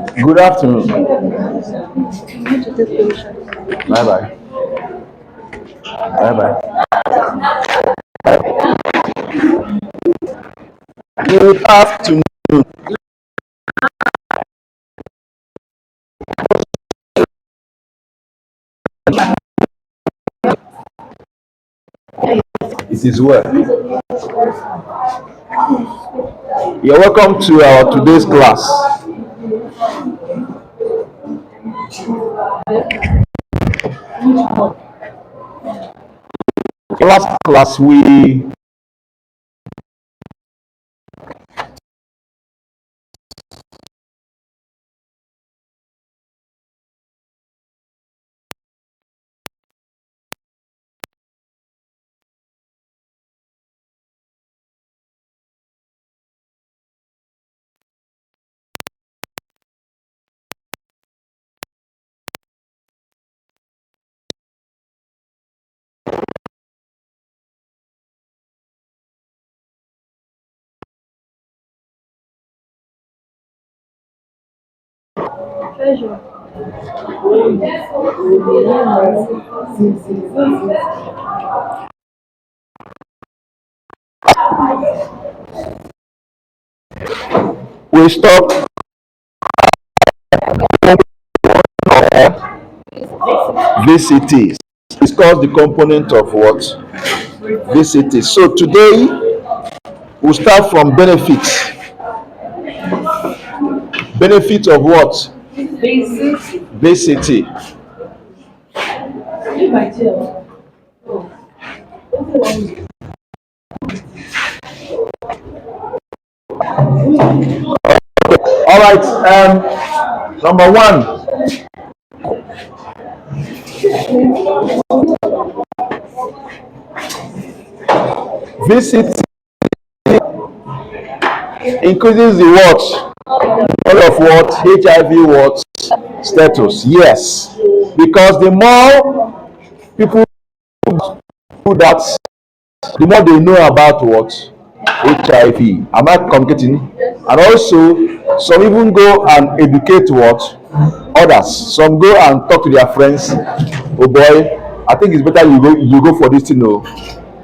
Good afternoon. Bye bye. Bye bye. Good afternoon. It is well. You're welcome to our today's class. Last class we stopped VCTs. Discuss the component of what VCTs. So today we'll start from benefits. Benefits of what? VCT. All right. Number one, VCT increases the what? All of what? HIV what? Status. Yes. Because the more people do that, the more they know about what? HIV. Am I communicating? And also, some even go and educate what? Others. Some go and talk to their friends. Oh boy, I think it's better you go for this,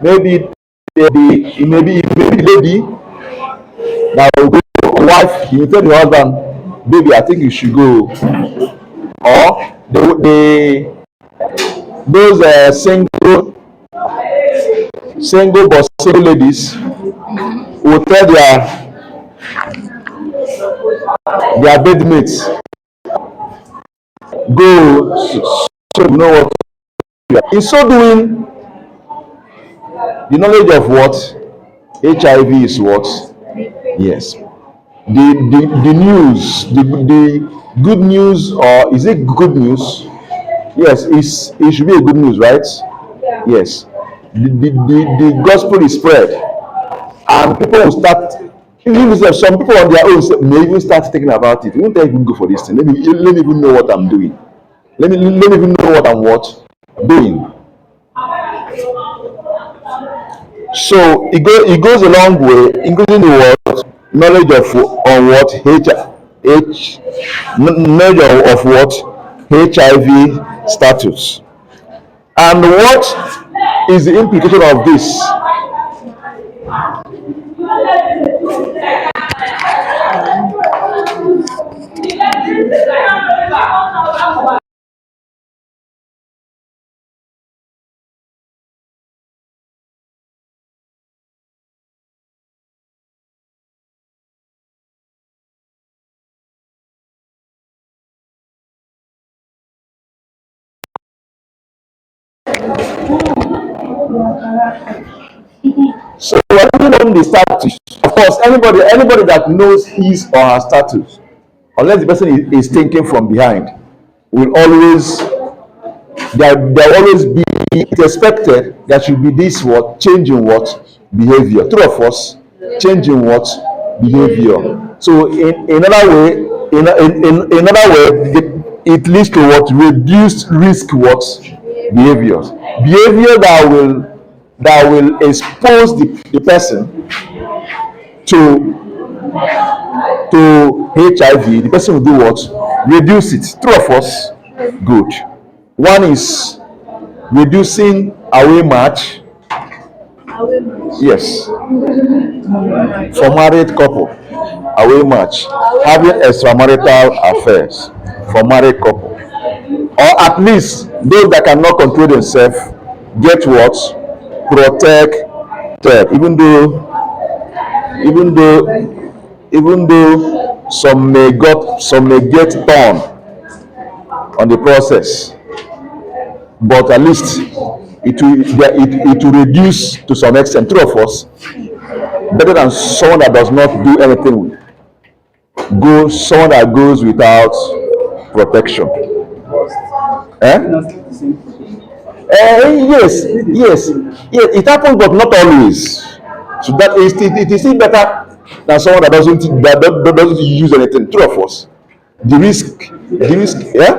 Maybe maybe lady that will go, wife, you tell the husband, baby, I think you should go. Or those single but single ladies will tell their bedmates, go, so you know what you are. In so doing, the knowledge of what HIV is what? Yes. The news, the good news, or is it good news? Yes, it should be a good news, right? Yes. The gospel is spread, and people will start. Even if some people on their own may even start thinking about it. Won't I even go for this thing? Let me even know what I'm doing. Let me even know what I'm doing. So it goes a long way, including the what knowledge of on what knowledge of what HIV status, and what is the implication of this. So when the status, of course, anybody that knows his or her status, unless the person is thinking from behind, will always there always be, it's expected there should be this what changing what behavior. True of us, changing what behavior. So in another way, in another way, it leads to what reduced risk what behaviors. Behavior that will expose the person to HIV, the person will do what? Reduce it. True or false? Good. One is reducing away match. Yes. For married couple, away match. Having extramarital affairs for married couple. Or at least those that cannot control themselves get what? Protected. Even though some may get torn on the process, but at least it will reduce to some extent. True of us, better than someone that does not do anything. Someone that goes without protection. Eh? Yes, yes, yes. It happens, but not always. So that it is still better than someone that doesn't use anything. True of us. The risk, yeah.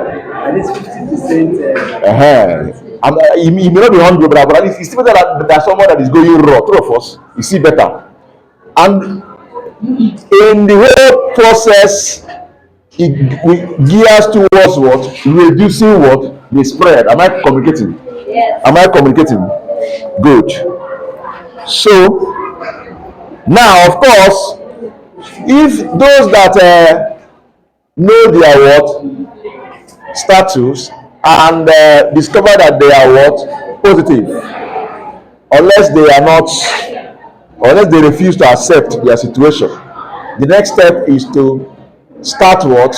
At least 50%. It may not be 100, but at least it's still better than someone that is going raw. True of us. It's still better. And in the whole process, it gears towards what? Reducing what? The spread. Am I communicating? Yes. Am I communicating? Good. So now, of course, if those that know their what status and discover that they are what positive, unless they refuse to accept their situation, the next step is to start what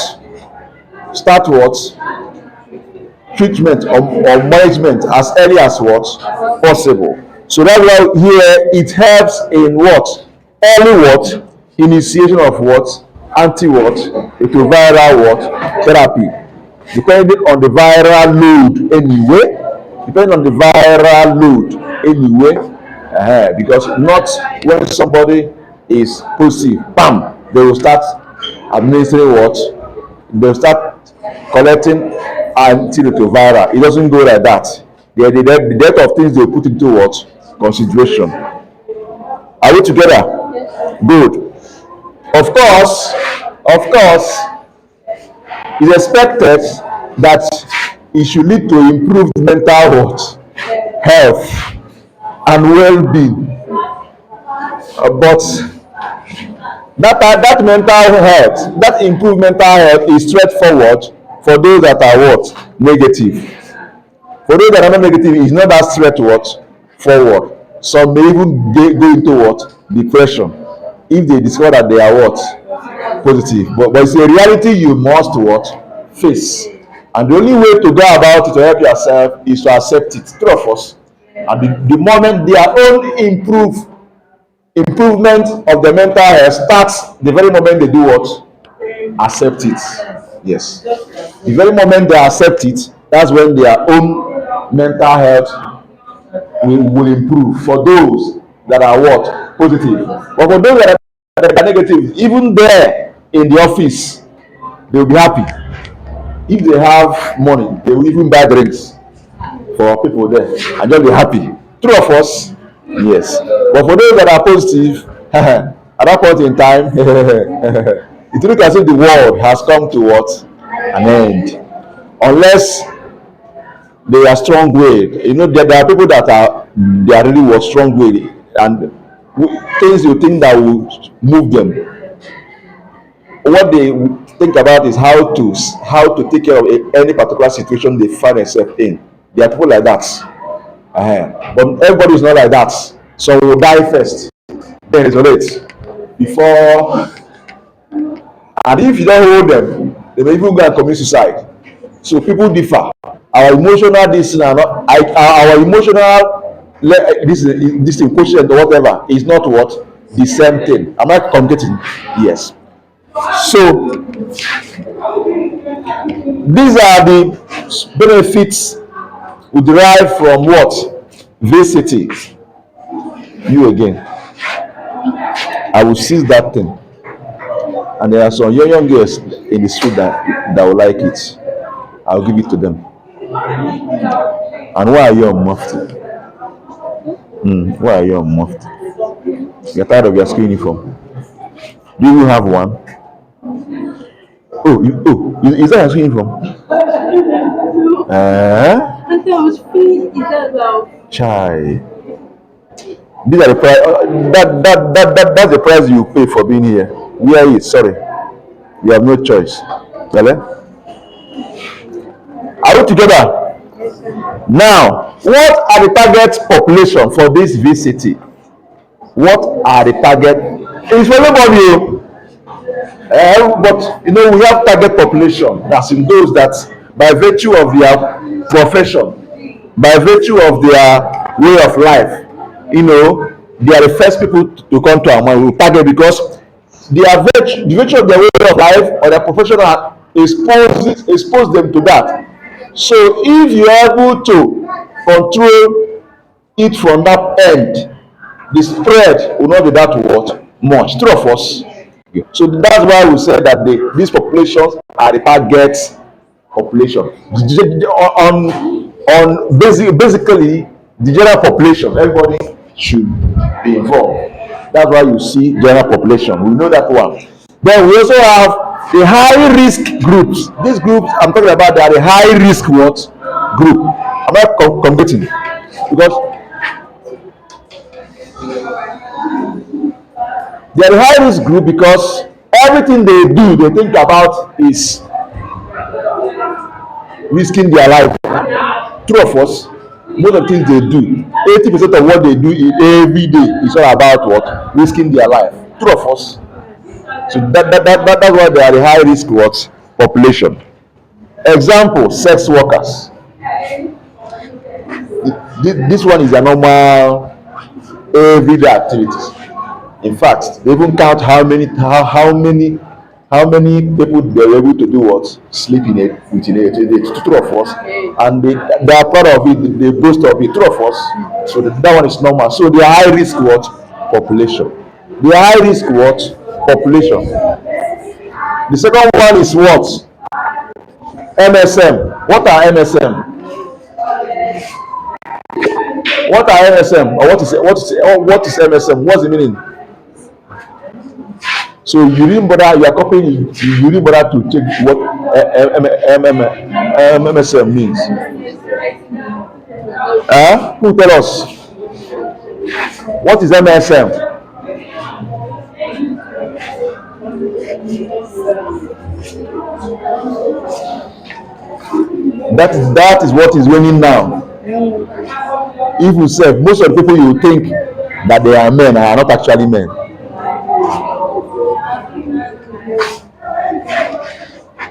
treatment or management as early as what possible. So that's why here it helps in what early what initiation of what anti what retroviral what therapy, depending on the viral load anyway. Because not when somebody is positive, bam, they will start administering what? They'll start collecting antiretroviral. It doesn't go like that. The depth of things they put into what? Consideration. Are we together? Good. Of course, it's expected that it should lead to improved mental what? Health and well-being. But that mental health, that improved mental health is straightforward for those that are what? Negative. For those that are not negative, it's not that straightforward. Some may even go into what? Depression if they discover that they are what? Positive. But it's a reality you must what? Face. And the only way to go about it to help yourself is to accept it. True of us. And the moment their own improvement of the mental health starts, the very moment they do what? Accept it. Yes. The very moment they accept it, that's when their own mental health will improve for those that are what? Positive. But for those that are negative, even there in the office, they will be happy. If they have money, they will even buy drinks for people there and just be happy. True of us? Yes. But for those that are positive, at that point in time, it looks as if the world has come to what? An end. Unless they are strong-willed. There are people that are really what strong-willed, and things you think that will move them. What they think about is how to take care of any particular situation they find themselves in. There are people like that. But everybody is not like that. Some will die first, then isolate before, and if you don't hold them, they may even go and commit suicide. So people differ. Our emotional this thing quotient or whatever is not what the same thing. Am I communicating? Yes. So these are the benefits we derive from what? VCT. You again. I will seize that thing. And there are some young girls in the street that will like it. I'll give it to them. And why are you on mufti? Why are you on mufti? You're tired of your school uniform. Do you have one? Is that where you're from? Chai. These are the price. That's the price you pay for being here. Where is? Sorry, you have no choice. Are we together? Now, what are the target population for this VCT? What are the target? It's for everybody. But we have target population. That's in those that, by virtue of their profession, by virtue of their way of life, they are the first people to come to our mind. We target because the virtue of their way of life or their profession expose them to that. So if you are able to control it from that end, the spread will not be that much. True of us. So that's why we said that these populations are the target population. Basically the general population, everybody should be involved. That's why you see general population. We know that one. Then we also have the high risk groups. These groups I'm talking about, they are the high risk group. I'm not competing because they are the high risk group because everything they do, they think about is risking their life. True of us, most of the things they do, 80% of what they do every day is all about what? Risking their life. True of us. So that's why they are the high risk population. Example, sex workers. This one is a normal everyday activities. In fact, they even count how many people they were able to do what? Sleep within a two of us, and they are proud of it. They boast of it. Two of us. So that one is normal. So they are high risk population. The high risk population. The second one is what? MSM. What are MSM? What are MSM? Or what is MSM? What's the meaning? So you didn't bother. You are copying. You didn't bother to check what MSM means. Who tell us? What is MSM? That is what is raining now. If you say most of the people you think that they are men are not actually men.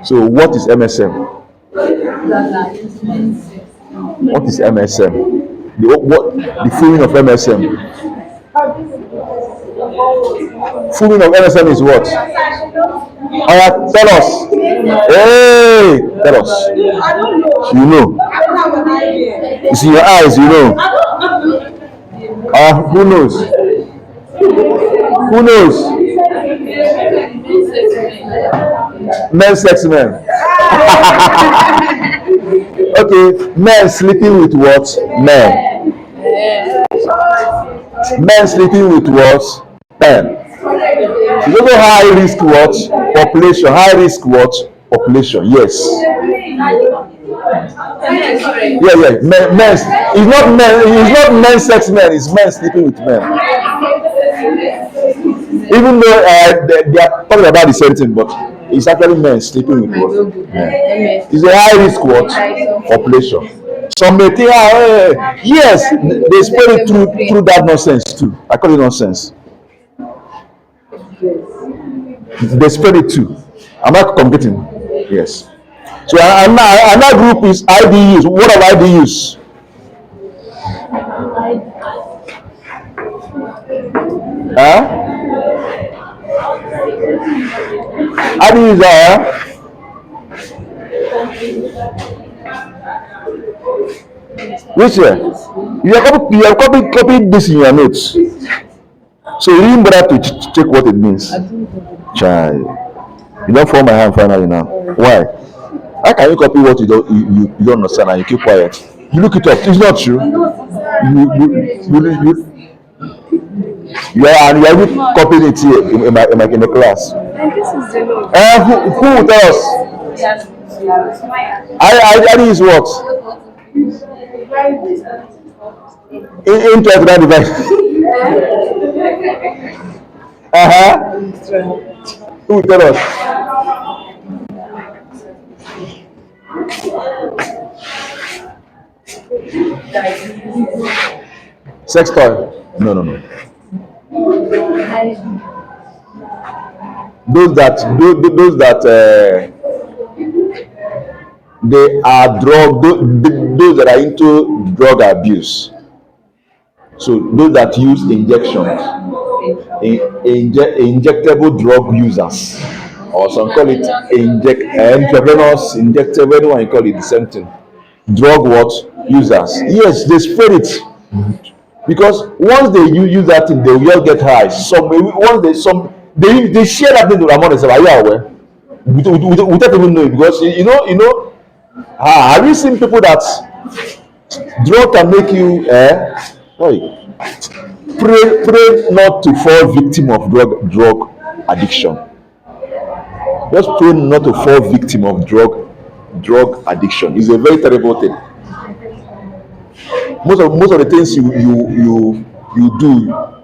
So what is MSM? What is MSM? The feeling of MSM? Feeling of MSM is what? Tell us. Hey, tell us. You know. It's in your eyes, you know. Who knows? Who knows? Men, sex men. Okay, men sleeping with what? Men. Men sleeping with what? Men. You know high risk what? Population. High risk what? Population. Yes. Yeah. Men. It's not men. It's not men, sex men. It's men sleeping with men. Even though they are talking about the same thing, but it's actually men sleeping with what? Men. It's a high risk what? Population. Some may think, yes, they spread it through that nonsense too. I call it nonsense. They spread it too. Am I competing? Yes. So another group is IDUs. What are IDUs? IDUs are which year? You are copying this in your notes. So you didn't bother to check what it means. Child. You don't fall my hand finally now. Why? How can you copy what you don't understand and you keep quiet? You look it up. It's not true. You are copying it here in the class. Who will tell us? I is what? Into that device. Who will tell us? Sex toy? No, no, no. Those that they are those that are into drug abuse. So those that use injections, injectable drug users, or some call it intravenous injectable. Anyone you call it the same thing. Drug what users? Yes, they spread it because once they use that thing, they will just get high. Once they share that thing to among themselves. Are you aware? Without even knowing, because have you seen people that drug can make you sorry, pray not to fall victim of drug addiction. Just pray not to fall victim of drug addiction. It's a very terrible thing. Most of the things you do,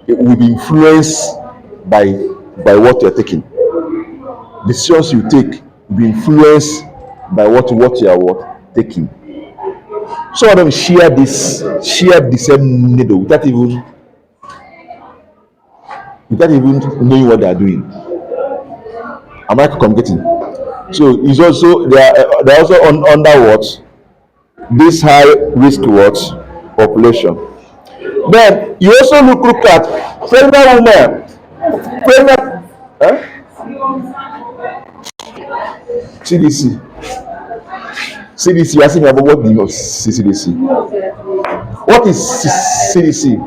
it will be influenced by what you're taking. Decisions you take will be influenced by what you are taking. Some of them share the same needle without even knowing what they are doing. Am I communicating? So it's also they are also under what this high risk what population. Then you also look at pregnant women, pregnant CDC. CDC, you asking me about what do you know CDC? What is CDC?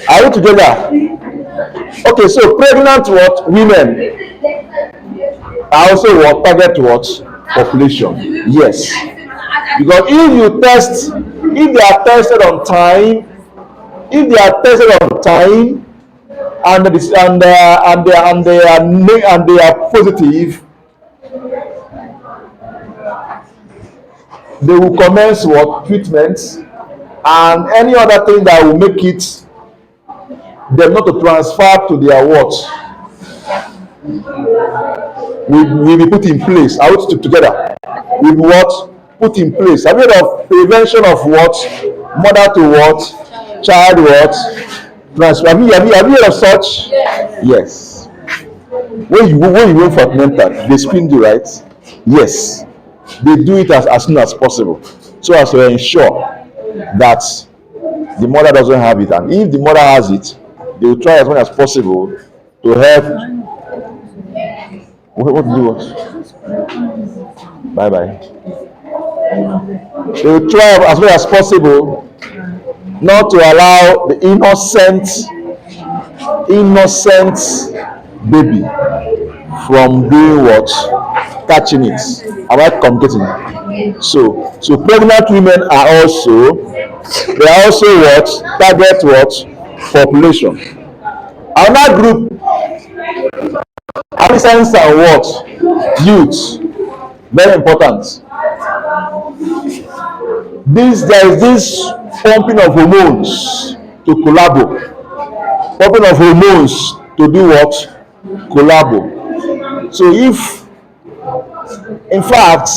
Are we together? Okay, so pregnant what women are also what target what population? Yes, because if they are tested on time, and they are positive, they will commence what treatments and any other thing that will make it them not to transfer to their what will be put in place. I would stick together with what put in place. Have you heard of prevention of what mother to what child what transfer? Have you heard of such? Yes. When you go for mental, they screen you, right? Yes. They do it as soon as possible, so as to ensure that the mother doesn't have it, and if the mother has it, they will try as much as possible to help. What do you want? Bye bye. They will try as much as possible not to allow the innocent baby from doing what, catching it. Am I communicating? So pregnant women are also what target what population. Another group, adolescents and what youth, very important. There is this pumping of hormones to pumping of hormones to do what, collabo. So if in fact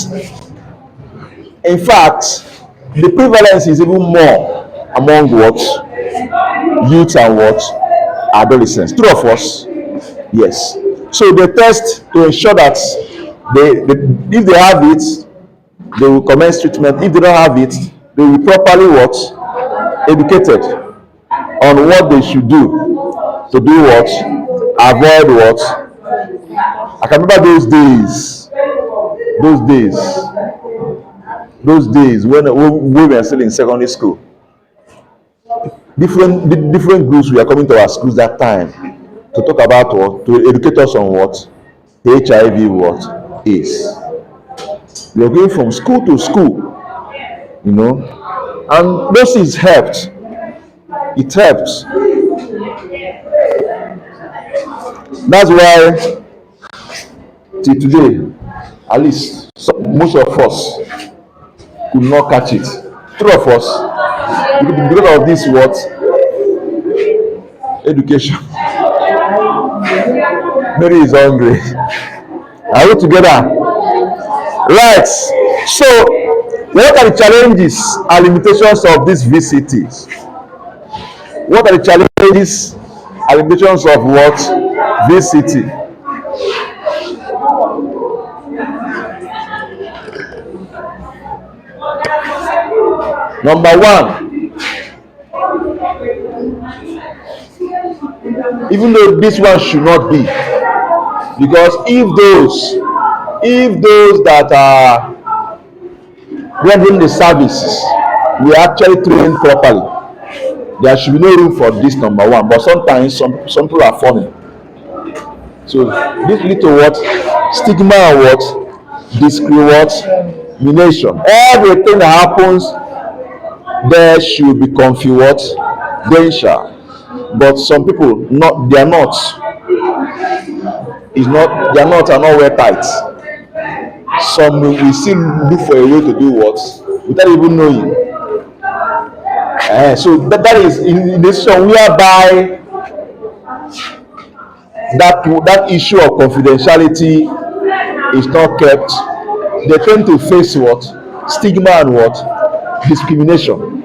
the prevalence is even more among what youth and what adolescents. True of us? Yes. So they test to ensure that if they have it, they will commence treatment. If they don't have it, they will properly what educated on what they should do to do what, avoid what. I can remember those days when we were still in secondary school. Different groups were coming to our schools that time to talk about what, to educate us on what HIV what is. We were going from school to school, and those things helped. It helps. That's why till today, at least most of us could not catch it. Three of us, because of this what education. Mary is hungry. Are we together? Right. So, what are the challenges and limitations of these VCTs? What are the challenges and limitations of what VCT? Number one, even though this one should not be, because if those that are rendering the services we actually trained properly, there should be no room for this number one. But sometimes some people are falling. So this lead to what? Stigma and what? Discrimination. Everything that happens there should be confused what? Danger. But some people not, they are not. Is not, they are not, are not well tight. Some will still look for a way to do what without even knowing. So that is in the situation whereby that issue of confidentiality is not kept, they tend to face what? Stigma and what? Discrimination.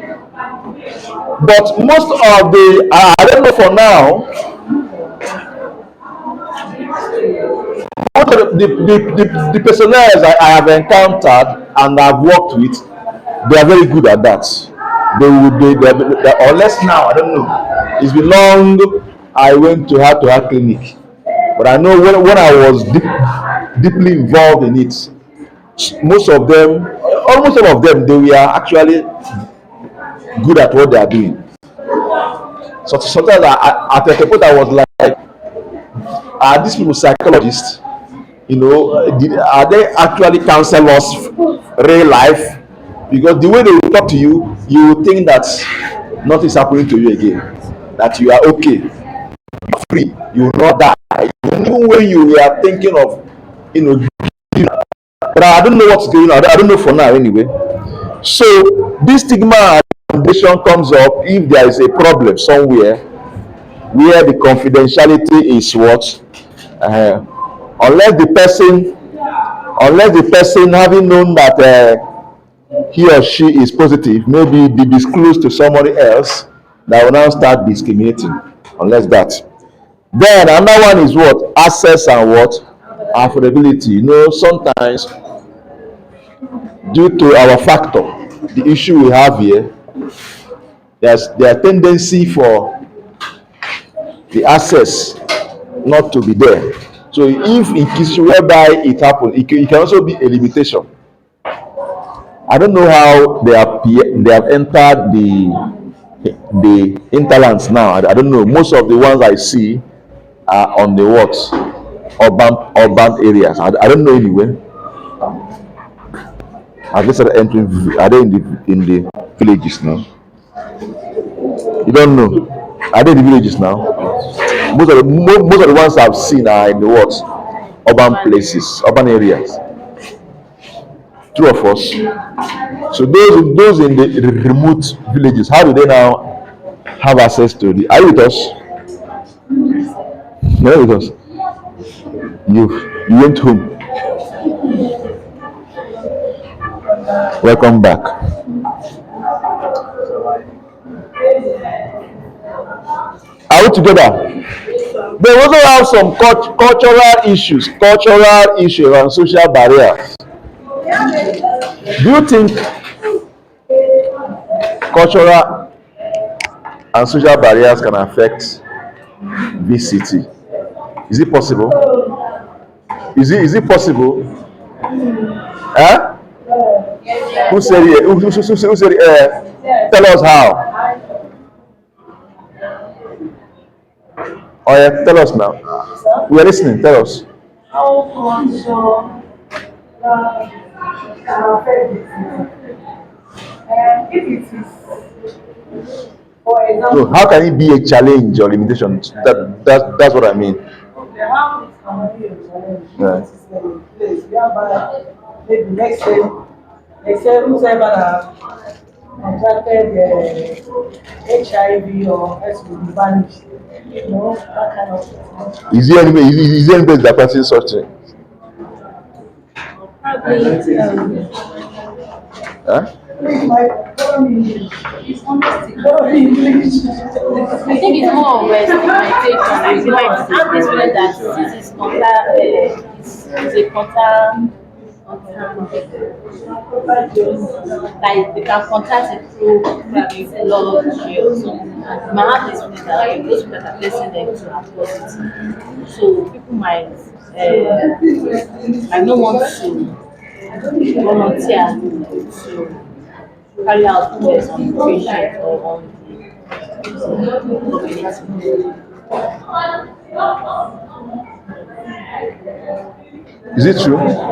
But most of the, I don't know for now, most of the personnel I have encountered and I've worked with, they are very good at that. Unless now, I don't know. It's been long I went to heart clinic. But I know when I was deeply involved in it, most of them, almost all of them, they were actually good at what they are doing. So sometimes at a point I was like, are these people psychologists? Are they actually counselors real life? Because the way they will talk to you, you will think that nothing is happening to you again, that you are okay, free, you will not die. Even when you are thinking of, but I don't know what's going on. I don't know for now anyway. So this stigma and foundation comes up if there is a problem somewhere where the confidentiality is what, uh, unless the person having known that he or she is positive, maybe be disclosed to somebody else that will now start discriminating. Unless that, then another one is what? Access and what? Affordability. Sometimes due to our factor, the issue we have here, there's tendency for the access not to be there. So if in cases whereby it happens, it can also be a limitation. I don't know how they have entered the interlands now. I don't know. Most of the ones I see are on the what? Urban areas. I don't know anywhere. Have they started entering? Are they in the villages now? You don't know. Are they in the villages now? Most of the ones I've seen are in the what? Urban places, urban areas. Two of us. So those in the remote villages, how do they now have access to the? Are you with us? You're with us. You went home. Welcome back. Are we together? They also have some cultural issues and social barriers. Do you think cultural and social barriers can affect VCT? Is it possible? Is it possible? Huh? Who said it? Who said it? Tell us how. Oh yeah, tell us now. We are listening. Tell us. How culture can affect the if it is So how can it be a challenge or limitation? That's what I mean. how it can be a challenge if Yeah. it is in place whereby maybe next say they say whoever that contracted HIV or S will be vanished. That kind of thing. Is there anybody that practices such thing? Probably Huh? please my it's honesty. English. I think it's more of a stigmatization. You might have this feeling that this is contact, is a contact, like they can contact it through maybe technology or something. You might have this feeling that those people that are placing them to are positive. So people might not want to volunteer to carry out tests on the patient or on the community. Is it true? Actually,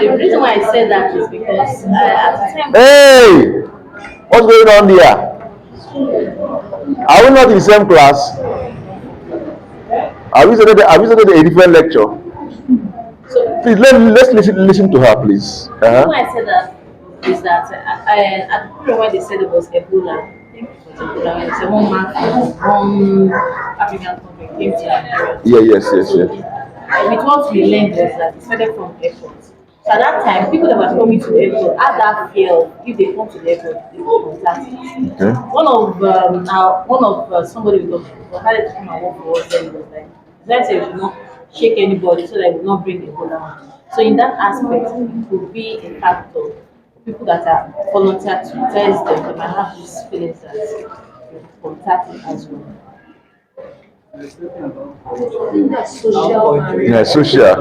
the reason why I said that is because at the time, Hey, what's going on there? Are we not in the same class? Are we studying a different lecture? so Please let's listen to her, please. the reason why I said that is that at the period when they said it was Ebola, I think it was Ebola when they said one man from African country came to Nigeria. Yeah, yes. So with what we learned was that it started from airport. So at that time, people that were coming to the airport had that fear of if they come to the airport, they will contact it. Okay. One of somebody we had to come and work for us. Then he was like, let's say we should not shake anybody so that we will not bring Ebola. So in that aspect, it could be a factor. People that are volunteer to test them, they might have these feelings that they contact it as well. I think that's social. Yeah, social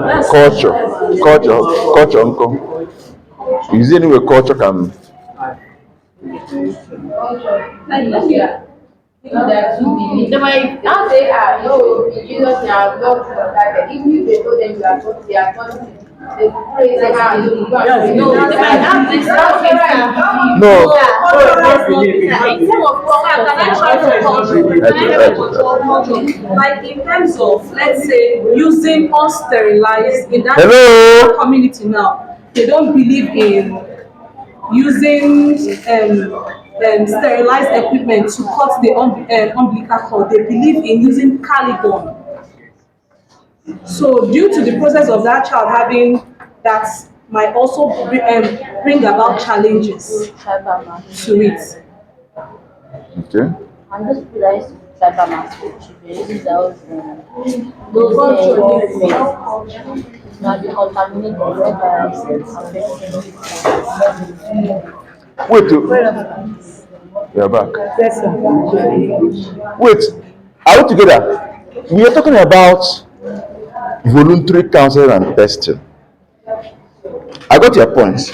culture, uncle. Is there any way culture can? They might Now they are no in Jesus' name I love that even if they told them you are not they are not they will praise them and they will go and no, pray. they might have this No. in terms of Like in terms of, let's say, using unsterilized in that Hello. community now, they don't believe in using sterilized equipment to cut the umbilical cord. They believe in using Caligon. So due to the process of that child having that might also bring about challenges to it. Okay. and those people that used to cyber masquerade, they use those now they contaminate the Wait. We are back. Yes, sir. Wait. Are we together? We are talking about voluntary counseling and testing. I got your points,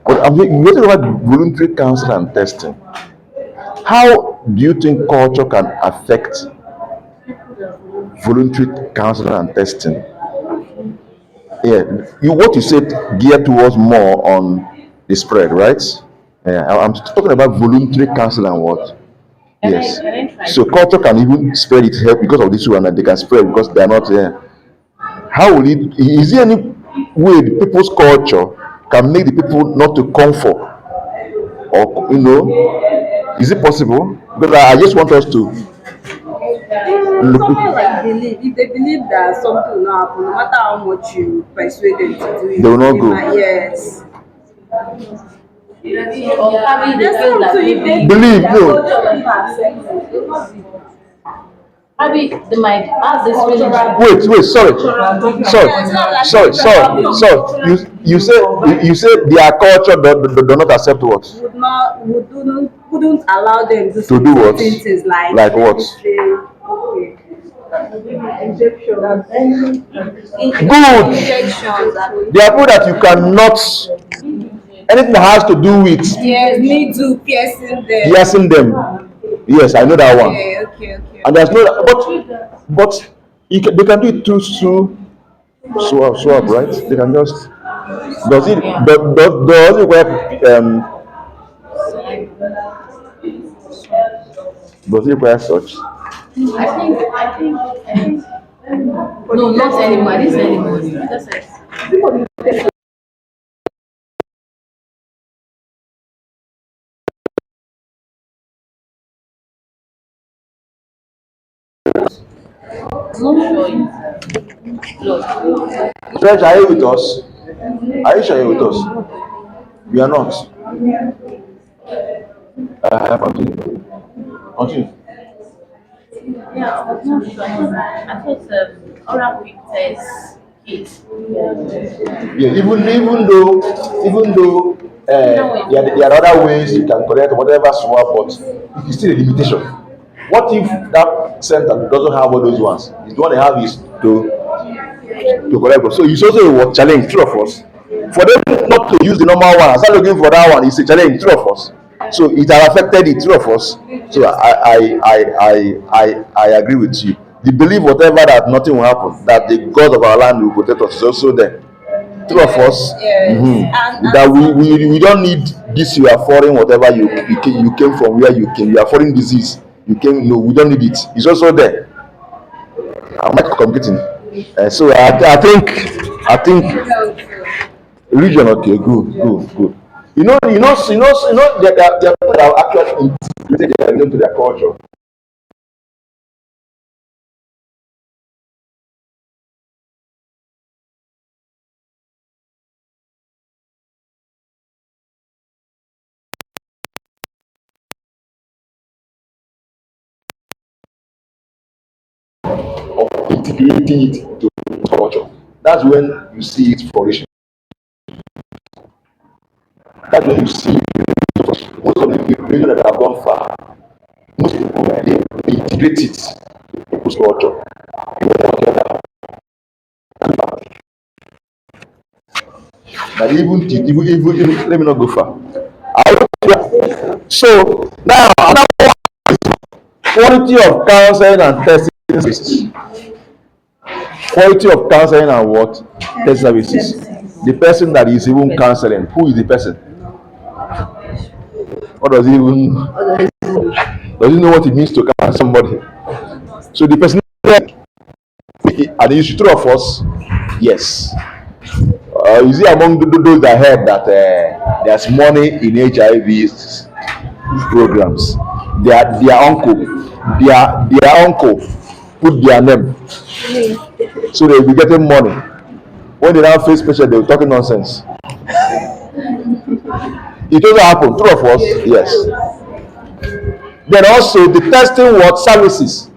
but we're talking about voluntary counseling and testing. How do you think culture can affect voluntary counseling and testing? Yeah, what you said geared towards more on the spread, right? Yeah, I'm talking about voluntary counseling and what? Yes. So culture can even spread it help because of this one, and they can spread because they are not there. How will it? Is there any way the people's culture can make the people not to comfort, or is it possible? Because I just want us to Something like believe. If they believe that something will not happen, no matter how much you persuade them to do it, they will not they go. might, yes. or probably they feel that maybe Believe no. probably they might have this feeling that Wait. Sorry. You said their culture do not accept what? Wouldn't allow them to To do what? things Like what? say, okay. Injection. Good. Injections. There are people that you cannot. Anything that has to do with Yes, needle piercing them. Yes, I know that one. Okay. And there's no, but they can do it through swap, right? They can just. Does it require Does it require such? I think, no, not anymore. I didn't say anymore. Just like, I'm not sure it's lost. Stretch, are you with us? Are you sure you're with us? We are not. Continue. Continue. Yeah, I was not sure. I thought oral quick test kit. Yeah, even though there are other ways you can collect whatever swab, but it is still a limitation. What if that center doesn't have all those ones? The one they have is to collect. So it's also a challenge, true of us. For them not to use the normal one and start looking for that one, it's a challenge, true of us. So it has affected the two of us. So I agree with you. The belief, whatever, that nothing will happen, that the God of our land will protect us, is also there. Two of us. That we don't need this. You are foreign, whatever you came from, where you came. You are foreign disease. You came. No, we don't need it. It's also there. I'm not competing. So I think region. Okay, good. There are people that have actually integrated their religion to their culture. Of integrating it to culture. That's when you see it flourishing. That's when you see most of the religion that have gone far. Most people they integrate it to culture. That even let me not go far. So now another quality of counseling and testing services. Quality of counseling and what? Test services. The person that is even counseling, who is the person? What does he even does he know what it means to counsel somebody? So the person, and the true of us, yes. Is it among those that heard that there's money in HIV programs? Their uncle put their name, so they'll be getting money. When they now face patient, they'll talking nonsense. It also happen. True of us, yes. Then also the testing what services,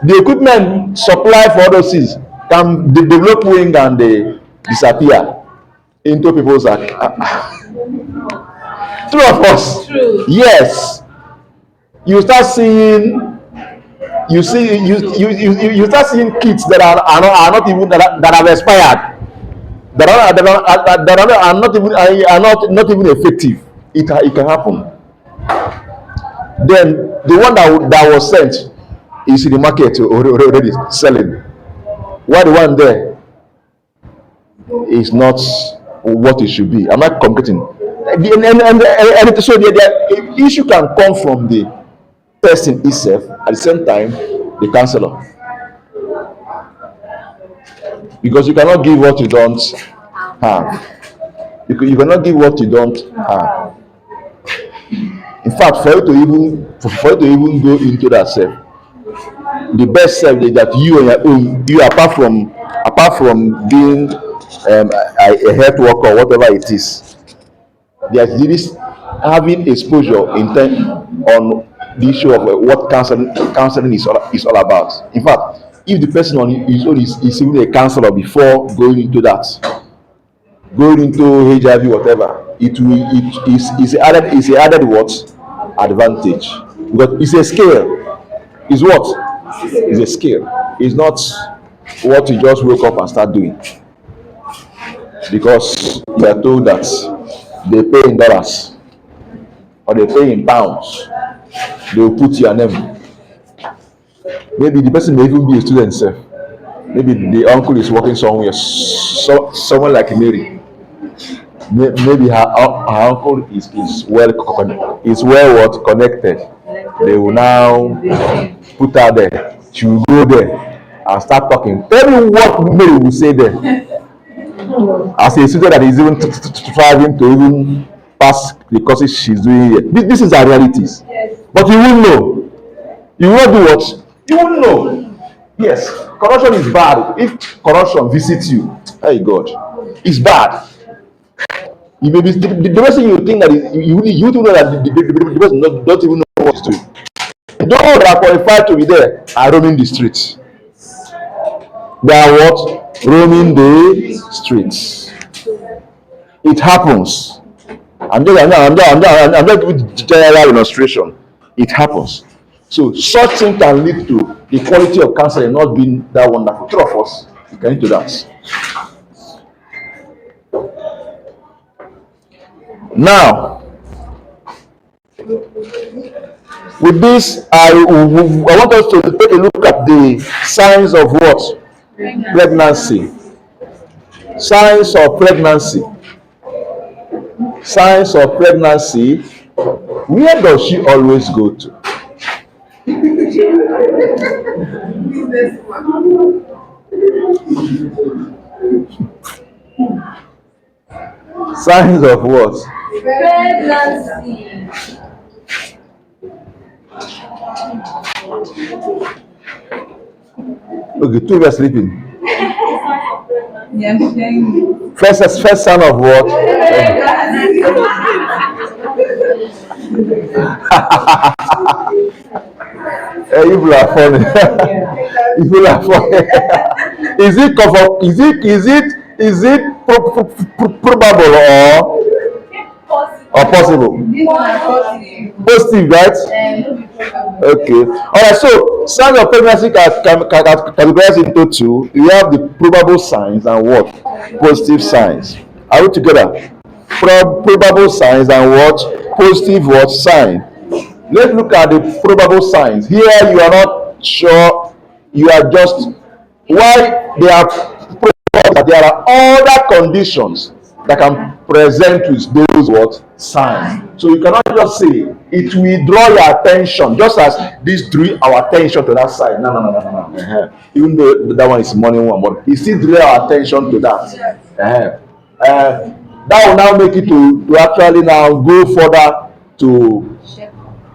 the equipment supply for all those things can develop wing and they disappear into people's true of us. True. Yes, you start seeing you start seeing kits that are not even that have expired, that are not even not even effective. It can happen. Then the one that was sent is in the market already selling, while the one there is not what it should be. I'm not competing. So the issue can come from the person itself, at the same time the counselor, because you cannot give what you don't have. You cannot give what you don't have. In fact, for you to even go into that self, the best self is that you on your own, you apart from being a health worker or whatever it is, there's this having exposure on the issue of what counseling is all about. In fact, if the person on his own is even a counselor before going into HIV, whatever, it's a added what advantage, because it's a skill. Is what is a skill. It's not what you just wake up and start doing, because you are told that they pay in dollars or they pay in pounds. They will put your name. Maybe the person may even be a student sef. Maybe the uncle is working somewhere, someone like Mary. Maybe her uncle is well what connected. They will now put her there. She will go there and start talking. Tell me what Mary will say there. As a student that is even striving to even pass the courses she's doing here. This is her realities. But you won't know. You won't do what? You won't know. Yes, corruption is bad. If corruption visits you, hey God, it's bad. You may be the person you think that is, you don't know that the person don't even know what he's doing. Those that are qualified to be there are roaming the streets. They are what? Roaming the streets. It happens. I'm just giving general illustration. It happens. So such thing can lead to the quality of counseling not being that wonderful. Two of us we can into that. Now, with this, I want us to take a look at the signs of what? Pregnancy. Signs of pregnancy. Signs of pregnancy. Where does she always go to? Signs of what? Pregnancy. Okay, two were sleeping. Yes, First sign of what? You are funny. You are funny. Is it comfort? Is it probable or possible? Positive, right? Okay. All right. So signs of pregnancy can categorize into two. You have the probable signs and what? Positive signs. Are we together? Probable signs and what? Positive what sign? Let's look at the probable signs. Here you are not sure. You are just why they are probable that there are other conditions that can present with those what signs. So you cannot just say it will draw your attention, just as this drew our attention to that side. No. Even though that one is morning one, but it still drew our attention to that. That will now make it to actually now go further to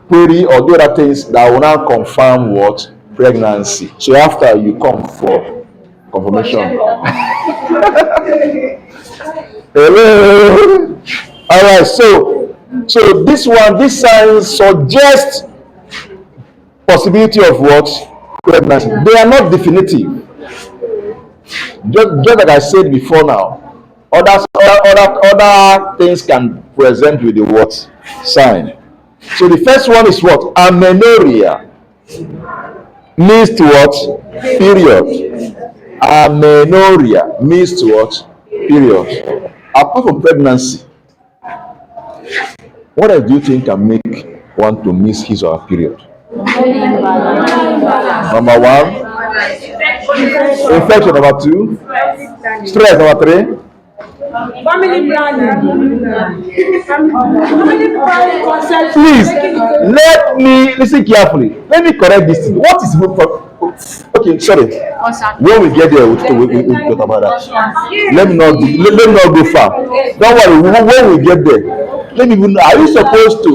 query or do other things that will now confirm what pregnancy. So after you come for confirmation. Hello. All right. So this signs suggest possibility of what pregnancy. They are not definitive. Just like I said before now, other things can present with the what sign. So the first one is what? Amenorrhea means to what? Period. Amenorrhea means to what? Period. Apart from pregnancy, what else do you think can make one to miss his or her period? Number one, infection. Number two, stress. Number three, family planning. please let me listen carefully. Let me correct this thing. What is okay? Sorry. When we get there, we'll talk about that. Let me not go far. Don't worry. When we get there, let me even know. Are you supposed to?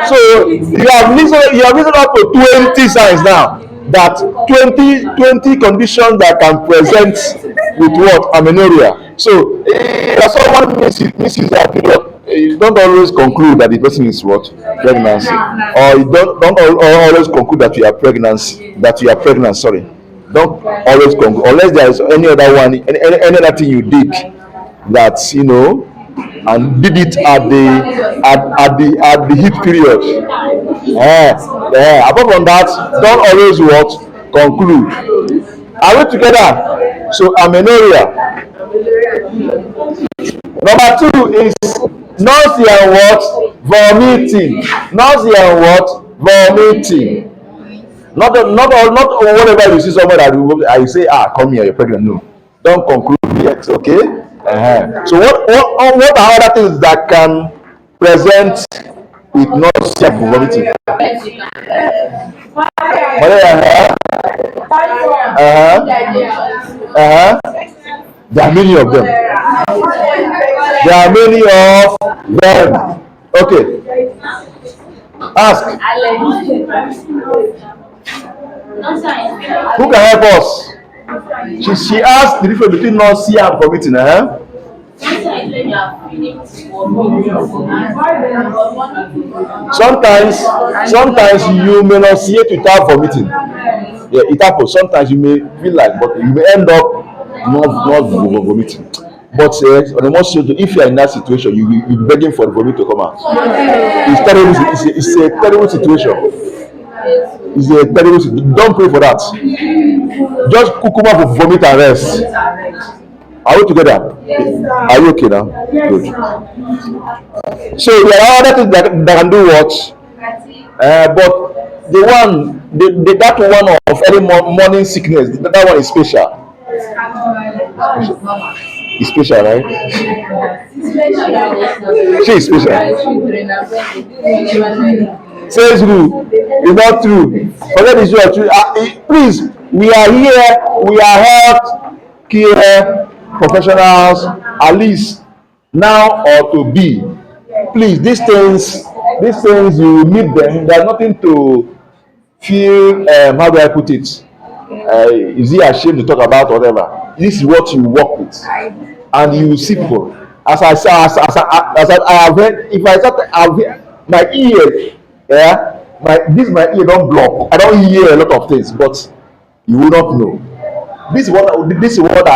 So you have listened up to 20 signs now. That 20 conditions that can present with what? Amenorrhea. So if someone misses that period, you don't always conclude that the person is what? Pregnancy. Or you don't always conclude that you are pregnant, sorry. Don't always conclude unless there is any other one, any other thing you did that and did it at the heat period. Apart from that, don't always what conclude. Are we together? So amenorrhea. Number two is nausea and what? Vomiting. Nausea and what? Vomiting. Not whatever you see somewhere that you say, come here, you're pregnant. No. Don't conclude yet, okay? So what are other things that can present with nausea and vomiting? Malaria. Uh-huh. There are many of them. There are many of them. Okay. Ask. Who can help us? She asked the difference between nausea and vomiting. Sometimes you may nauseate without vomiting. Yeah, it happens. Sometimes you may feel like, but you may end up not vomiting. But on the most if you are in that situation, you be begging for the vomit to come out. It's terrible. It's a terrible situation. It's a terrible situation. Don't pray for that. Just kukuma for vomit and rest. Are we together? Are you okay now? Good. So there are other things that can do what? But that one of early morning sickness, that one is special. It's special, right? She is special. Says who? It's not true. Forget it's not true. Please, we are here. We are health care professionals, at least now or to be. Please, these things you need them. There's nothing to feel. How do I put it? Is he ashamed to talk about whatever? This is what you work with, and you see people. As I have heard, if I start, my ear, yeah, my ear don't block. I don't hear a lot of things, but you will not know. This is what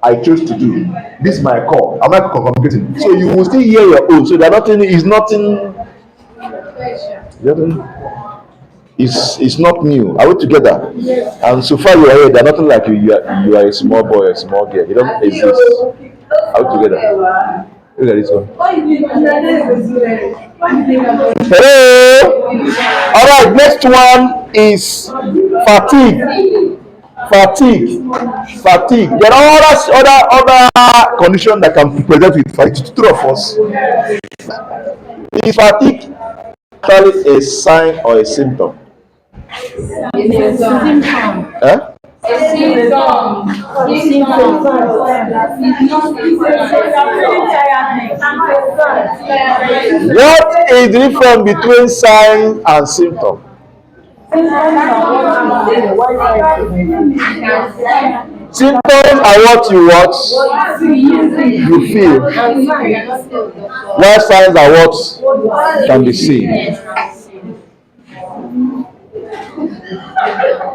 I chose to do. This is my call. I'm not communicating. So you will still hear your own. So there nothing is nothing. It's not new. Are we together? And so far you are here. They're nothing like you. You are a small boy, a small girl. You don't exist. Are we together? Look at this one. Hello. All right. Next one is fatigue. Fatigue. There are other conditions that can present with fatigue. Two of us. Is fatigue actually a sign or a symptom? Huh? What is the difference between sign and symptom? Symptoms are what you feel, while signs are what can be seen.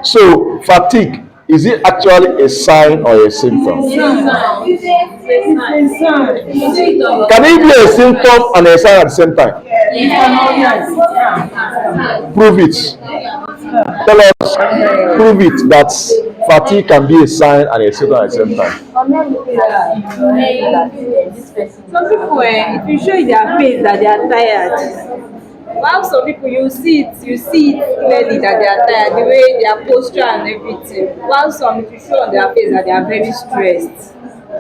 So, fatigue, is it actually a sign or a symptom? Can it be a symptom and a sign at the same time? Prove it. Tell us, prove it that fatigue can be a sign and a symptom at the same time. Some people, if you show in their face that they are tired, while some people you see it clearly that they are tired, the way their posture and everything. While some, if you show on their face that they are very stressed.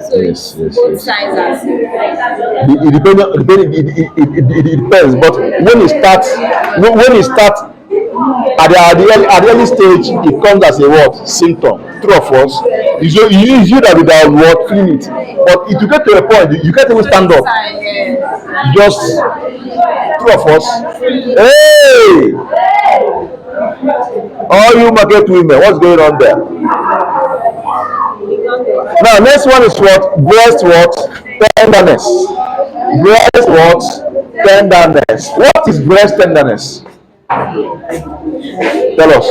So Yes. both signs and symptoms. It depends, but when it starts at the early stage, it comes as a what symptom. True of us, it's you that without what feeling it, but it will get to a point you can't even stand up. Just true of us. Hey, all you market women, what's going on there? Now, next one is what? Breast what? Tenderness. Breast what? Tenderness. What is breast tenderness? Tell us.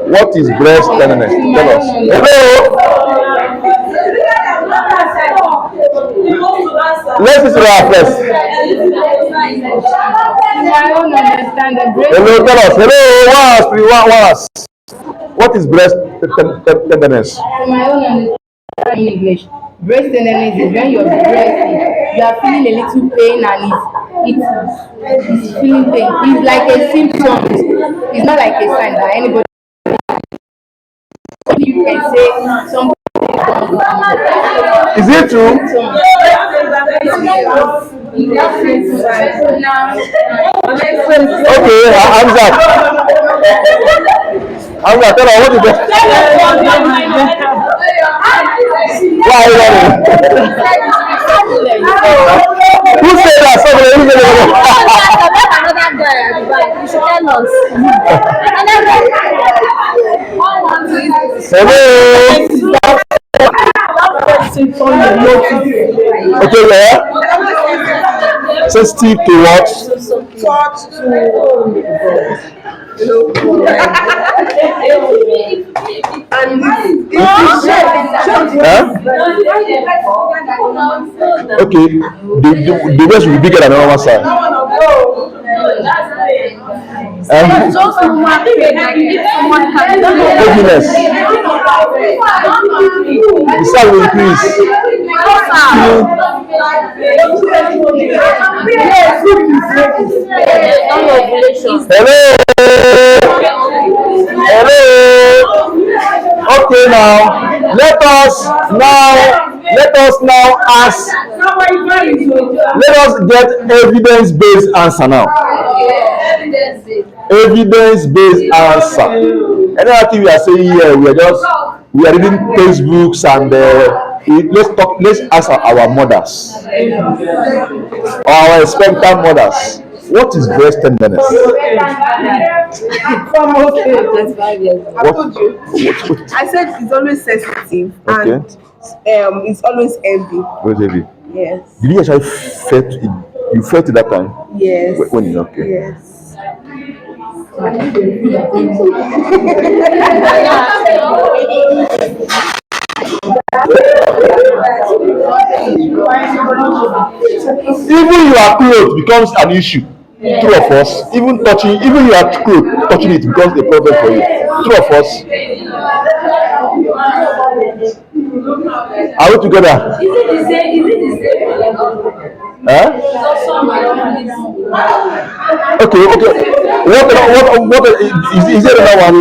What is breast tenderness? Tell us. Hello? Let's listen to our first. Hello, tell us. Hello, once. What is breast tenderness? From my own understanding in English, breast tenderness is when your breast, you are feeling a little pain and it's feeling pain. It's like a symptom. It's not like a sign that anybody you can say some. Is it true? Okay, Hamza. Hamza, tell her what is that? Why are you running? Who said that? Somebody, who said that? Another guy at the back. You should tell us. Hello. Okay, yeah. Sensitive to what? Talk to and Huh? Okay, the waist will be bigger than the normal size. Heaviness. The size will increase. Hello. Hello. Okay, now let us now ask. Let us get evidence-based answer now. Evidence-based answer. Another thing we are saying here, we are reading textbooks and let's ask our mothers or our expectant mothers. What is breast tenderness? I told you. I said it's always sensitive Okay. and it's always heavy. Where's heavy? Yes. Did you actually felt it? You felt it that time? Yes. When it's okay. Yes. Even your clothes becomes an issue. True of us. Even your clothes touching it becomes a problem for you. True of us. Are we together? Huh? Okay. What is there another one?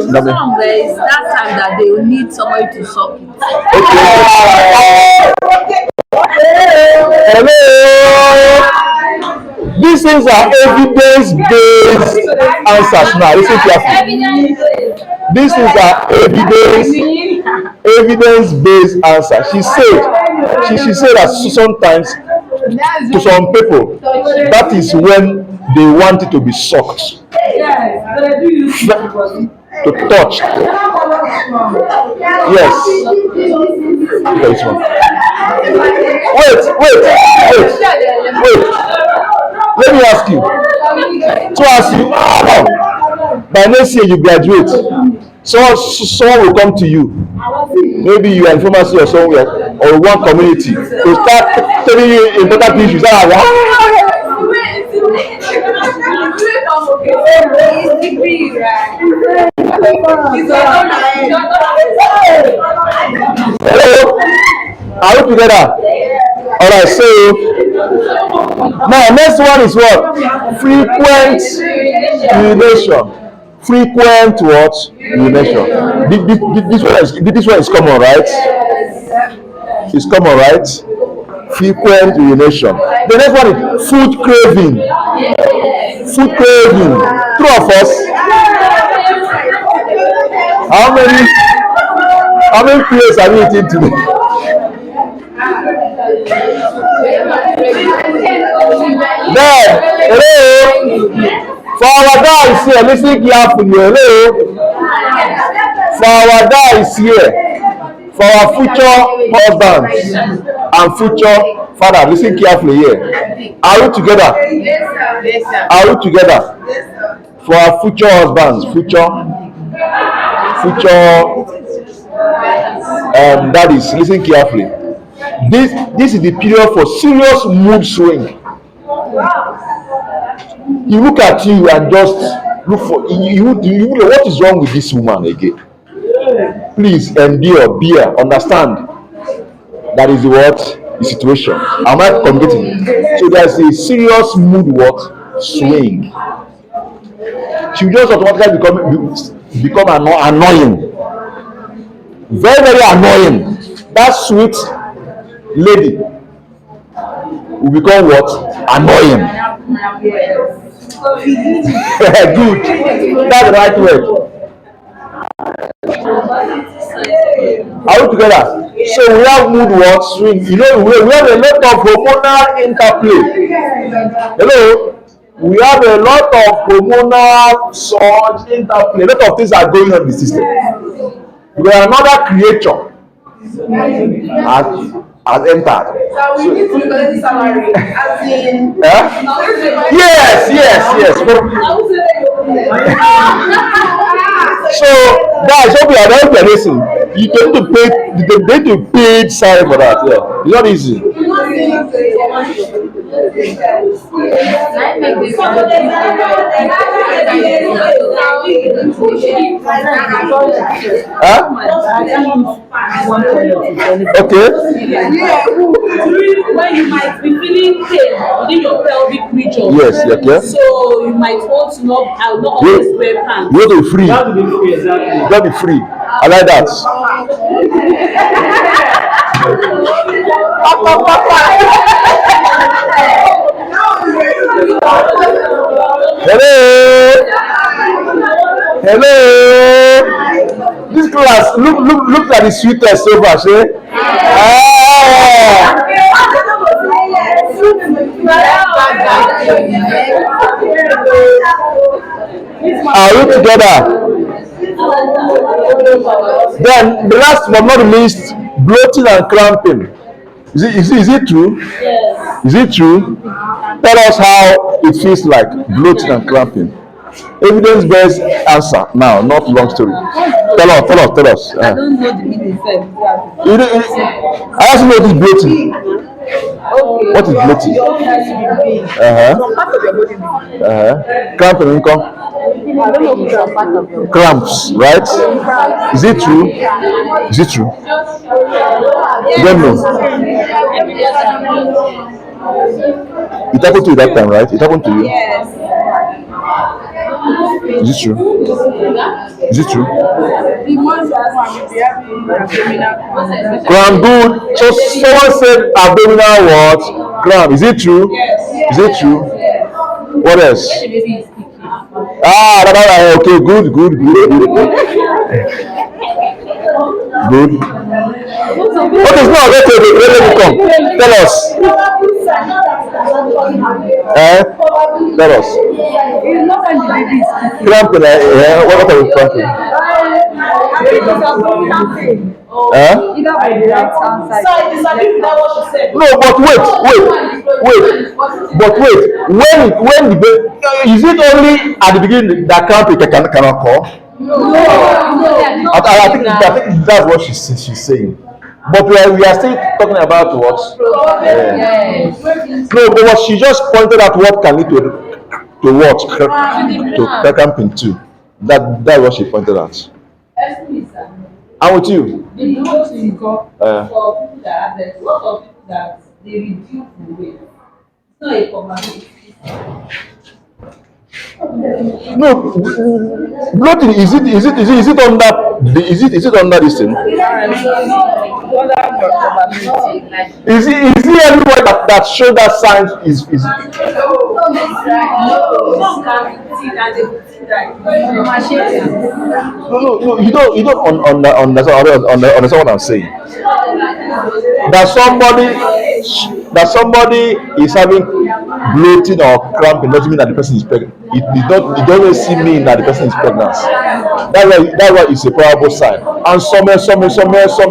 Some there is that time that they will need somebody to suck it. Hello. These things are evidence-based answers now. Listen carefully. These things are evidence-based answers. She said that sometimes to some people that is when they want it to be sucked, to touch. Yes. This one. Wait. Let me ask you. To ask you, by next year you graduate, someone will come to you. Maybe you are in pharmacy or somewhere or one community to start telling you important issues. Hello? Are we together? Alright, so now next one is what? Frequent urination. Frequent what? Urination. This one is common, right? It's common, right? Frequent urination. The next one is food craving. Food craving. True of us? How many plates are we eating today? Then, hello. For our guys here, listen carefully. Hello. For our guys here, for our future husbands and future fathers, listen carefully here. Are we together? Yes, sir. Are we together? For our future husbands, future daddies, listen carefully. This is the period for serious mood swing. You look at you and just look for you know what is wrong with this woman again. Please endure, bear, understand. That is what the situation. Am I communicating? So there's a serious mood what swing. She will just automatically become annoying. Very, very annoying. That sweet lady will become what? Annoying. Good. That's the right word. Are we together? So we have mood what? Swing. You know, we have a lot of hormonal interplay. Hello? We have a lot of hormonal surge interplay. A lot of things are going on in the system. We are another creature has entered. So we need to collect the salary as in. Yes, yes, yes. So guys, hope you are not listening. You need to pay. You need to pay salary for that. Yeah, it's not easy. Huh? Okay. When you might be feeling pain within your pelvic region. Yes, okay. So you might want to not, I will not always wear pants. You want to be free. You got to be free. I like that. Hello. Hello. This class look at the sweetest so far, eh? Ah. Are we together? Then the last but not the least, bloating and cramping. Is it true? Yes. Is it true? Tell us how it feels like bloating and cramping. Evidence-based answer now, not long story. Tell us. I don't know the meaning itself. I also know what is bloating. Okay. What is bloating? Some part of your body. Cramping income. I don't know which part of your body. Cramps, right? Is it true? Is it true? You don't know. It happened to you that time, right? It happened to you. Yes. Is it true? Is it true? Cramp, good. So someone said abdominal what? Cramp. Is it true? Is it true? What else? Okay, good. Good. Okay, it's not let me come. Tell us. Tell us. Cramping, what are we cramping? No, but wait. When the is it only at the beginning that cramping can occur? No. I think that's what she's saying. But we are still talking about what? Yes. No, but what she just pointed out what can lead to what? To cramping too. That's what she pointed out. I'm with you. The bloating for people that have a lot of people that they reduce the weight. It's not a common. No, bloating is it under this thing? Is it everywhere that show that sign is no, you don't understand what I'm saying. That somebody is having bloating or cramping doesn't mean that the person is pregnant. It doesn't see mean that the person is pregnant. That's why it's a probable sign. And some may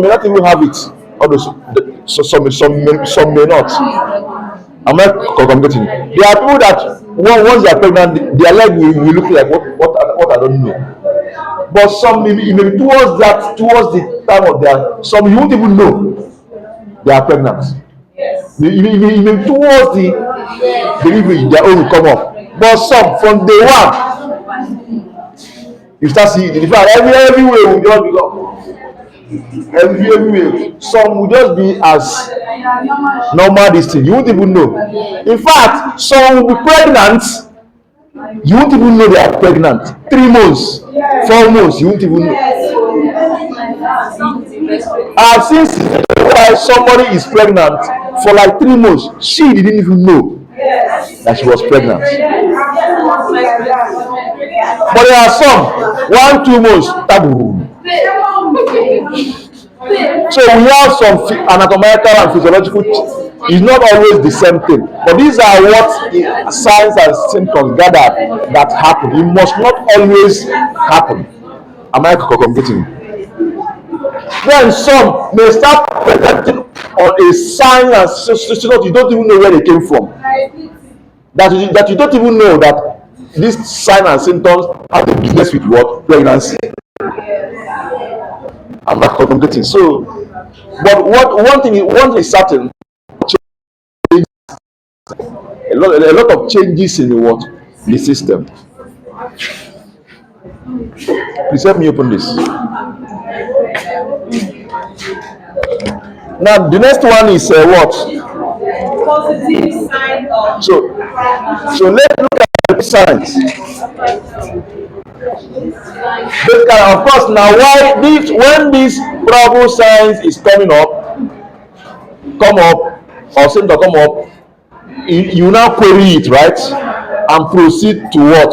not even have it. Although some may not. I'm not communicating. There are people that once they are pregnant, their leg will look like what I don't know. But some maybe towards the time of some you won't even know they are pregnant. Maybe towards the delivery, their own will come up. But some from day one, you start seeing the difference. Everywhere will just become. Everywhere. Some will just be as normal this thing. You won't even know. In fact, some will be pregnant. You won't even know they are pregnant. 3 months, 4 months, you won't even know. I've seen why somebody is pregnant for like 3 months. She didn't even know that she was pregnant. But there are some 1-2 months taboo. So we have some anatomical and physiological. It's not always the same thing, but these are what signs and symptoms gathered that happen. It must not always happen. Am I communicating? Then some may start presenting on a sign and symptoms you don't even know where they came from. That you don't even know that this sign and symptoms have a business with what? Pregnancy. I'm not communicating. So, but one thing is certain. A lot of changes in the what? The system. Please help me open this. Now the next one is what? Positive sign of. So let's look at the signs. Basically, of course, now why this when this probable signs is come up, or symptom come up, you now query it, right, and proceed to what?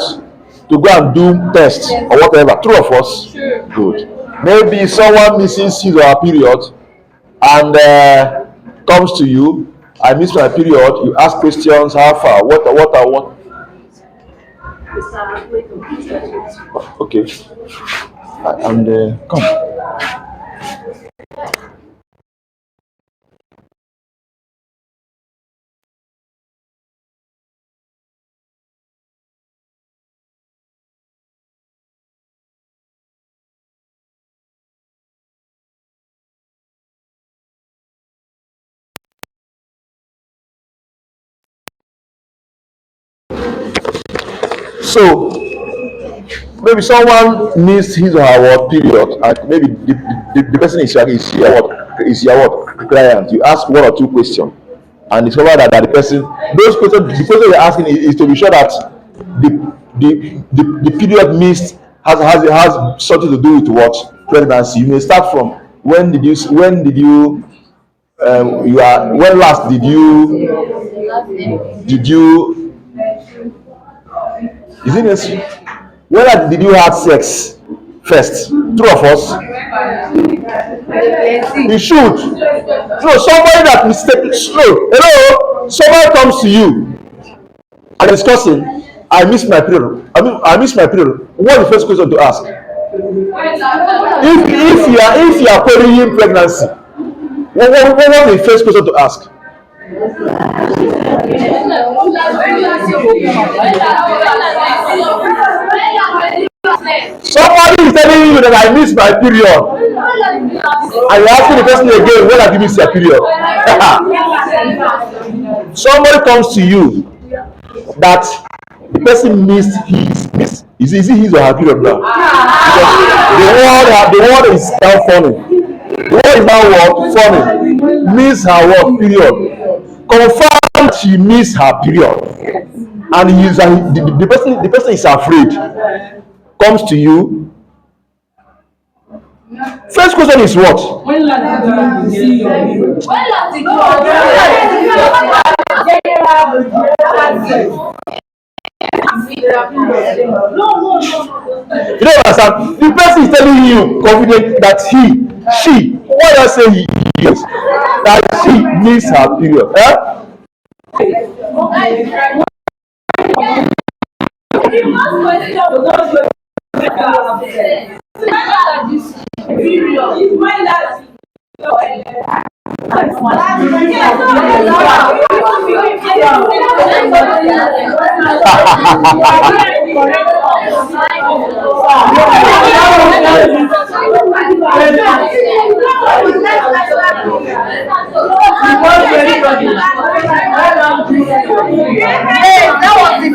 To go and do tests or whatever. True or false? Sure. Good. Maybe someone misses his or her period and comes to you. I miss my period. You ask questions. How far? What? Okay. And come. So maybe someone missed his or her what period, and maybe the person is your what client. You ask 1 or 2 questions and discover that the person, the question you're asking is to be sure that the period missed has something to do with what? Pregnancy. You may start from when did you when last did you is it necessary? When did you have sex first? True or false? You should. No, somebody that mistakenly. No, hello. Somebody comes to you and discussing. I miss my period. I miss my period. What is the first question to ask? If you are querying pregnancy, what is the first question to ask? Somebody is telling you that I miss my period, and you're asking the person again, when have you missed your period? Somebody comes to you that the person missed is it his or her period now? Because the word is now funny. The word is now what? Funny. Miss her what? Period. Confirm she missed her period, and the person is afraid. Comes to you. First question is what? When last did you see your period? When last did you don't understand. The person is telling you confident that she, what I say he is, that she needs her period. That was the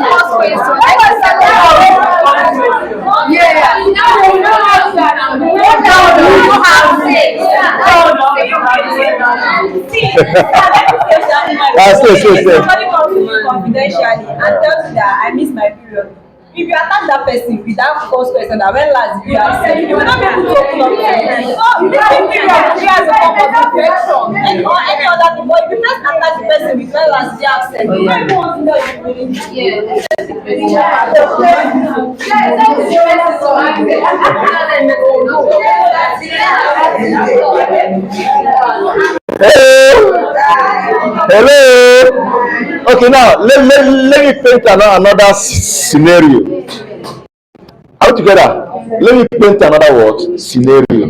first question. Somebody comes to me confidentially and tells me that I miss my period. if you attack that person with that first question that when last did you have sex, you will not be able to open up to it. So this period clears a form of infection and or any other thing. But if you first attack the person with when last did you have sex, you don't even want to know if you really Hello. Hello. Okay, now let me paint another scenario. Are we together? Let me paint another word scenario.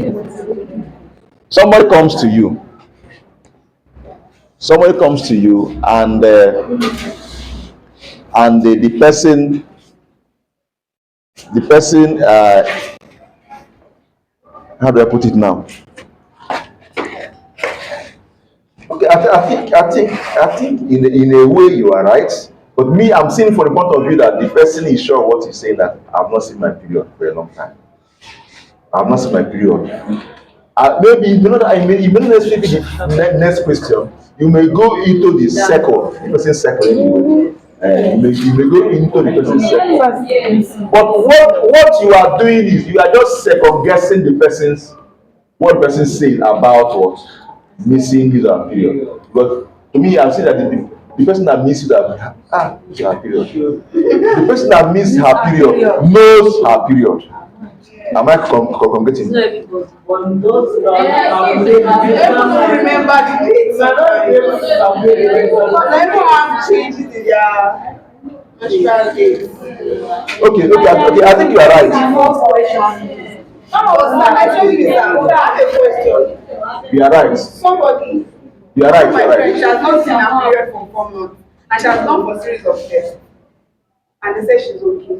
Somebody comes to you. Somebody comes to you, and the person how do I put it now? Okay, I think in a way you are right, but me, I'm seeing from the point of view that the person is sure what he's saying, that I've not seen my period for a long time. I've not seen my period. Maybe you know that you may not necessarily the next question. You may go into the person's circle anyway. You may go into the person's circle. But what you are doing is you are just second guessing what the person says about what missing his or her period. But to me, I've seen that the person that misses her period. The person that missed her period knows her period. Am I congregating? Everyone remember the dates. Everyone changes their menstrual dates. Okay. I think you are right. You are right. Somebody. You are right. My friend, she has not seen her period for 4 months, and she has gone for a series of tests, and they say she's okay.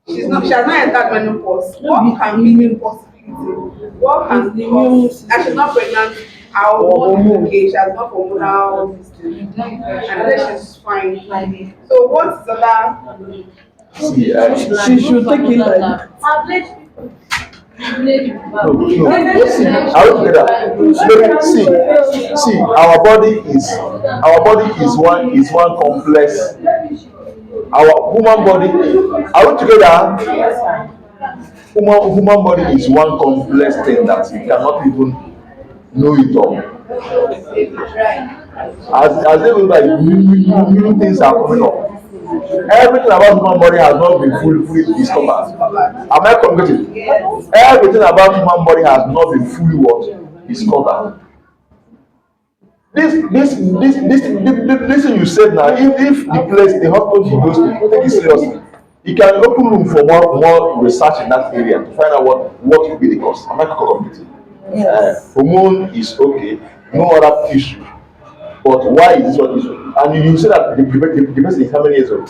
She has not entered menopause. What can be the possibility? What can be cause? And she's not pregnant. Her hormone okay. She has not hormonal system, and then she's fine. So what's the other? She should take it like. I will get that. See, our body is one complex. Our human body, are we together? Human body is one complex thing that you cannot even know it all. As they go by, new things are coming up. Everything about human body has not been fully discovered. Am I congregating? Everything about human body has not been fully discovered. This thing you said now, if the hospital he goes to take it seriously, he can open room for more research in that area to find out what will be the cause. Am I congregating? Hormone is okay, no other issue. But why is this one issue? And you say that the person is how many years old?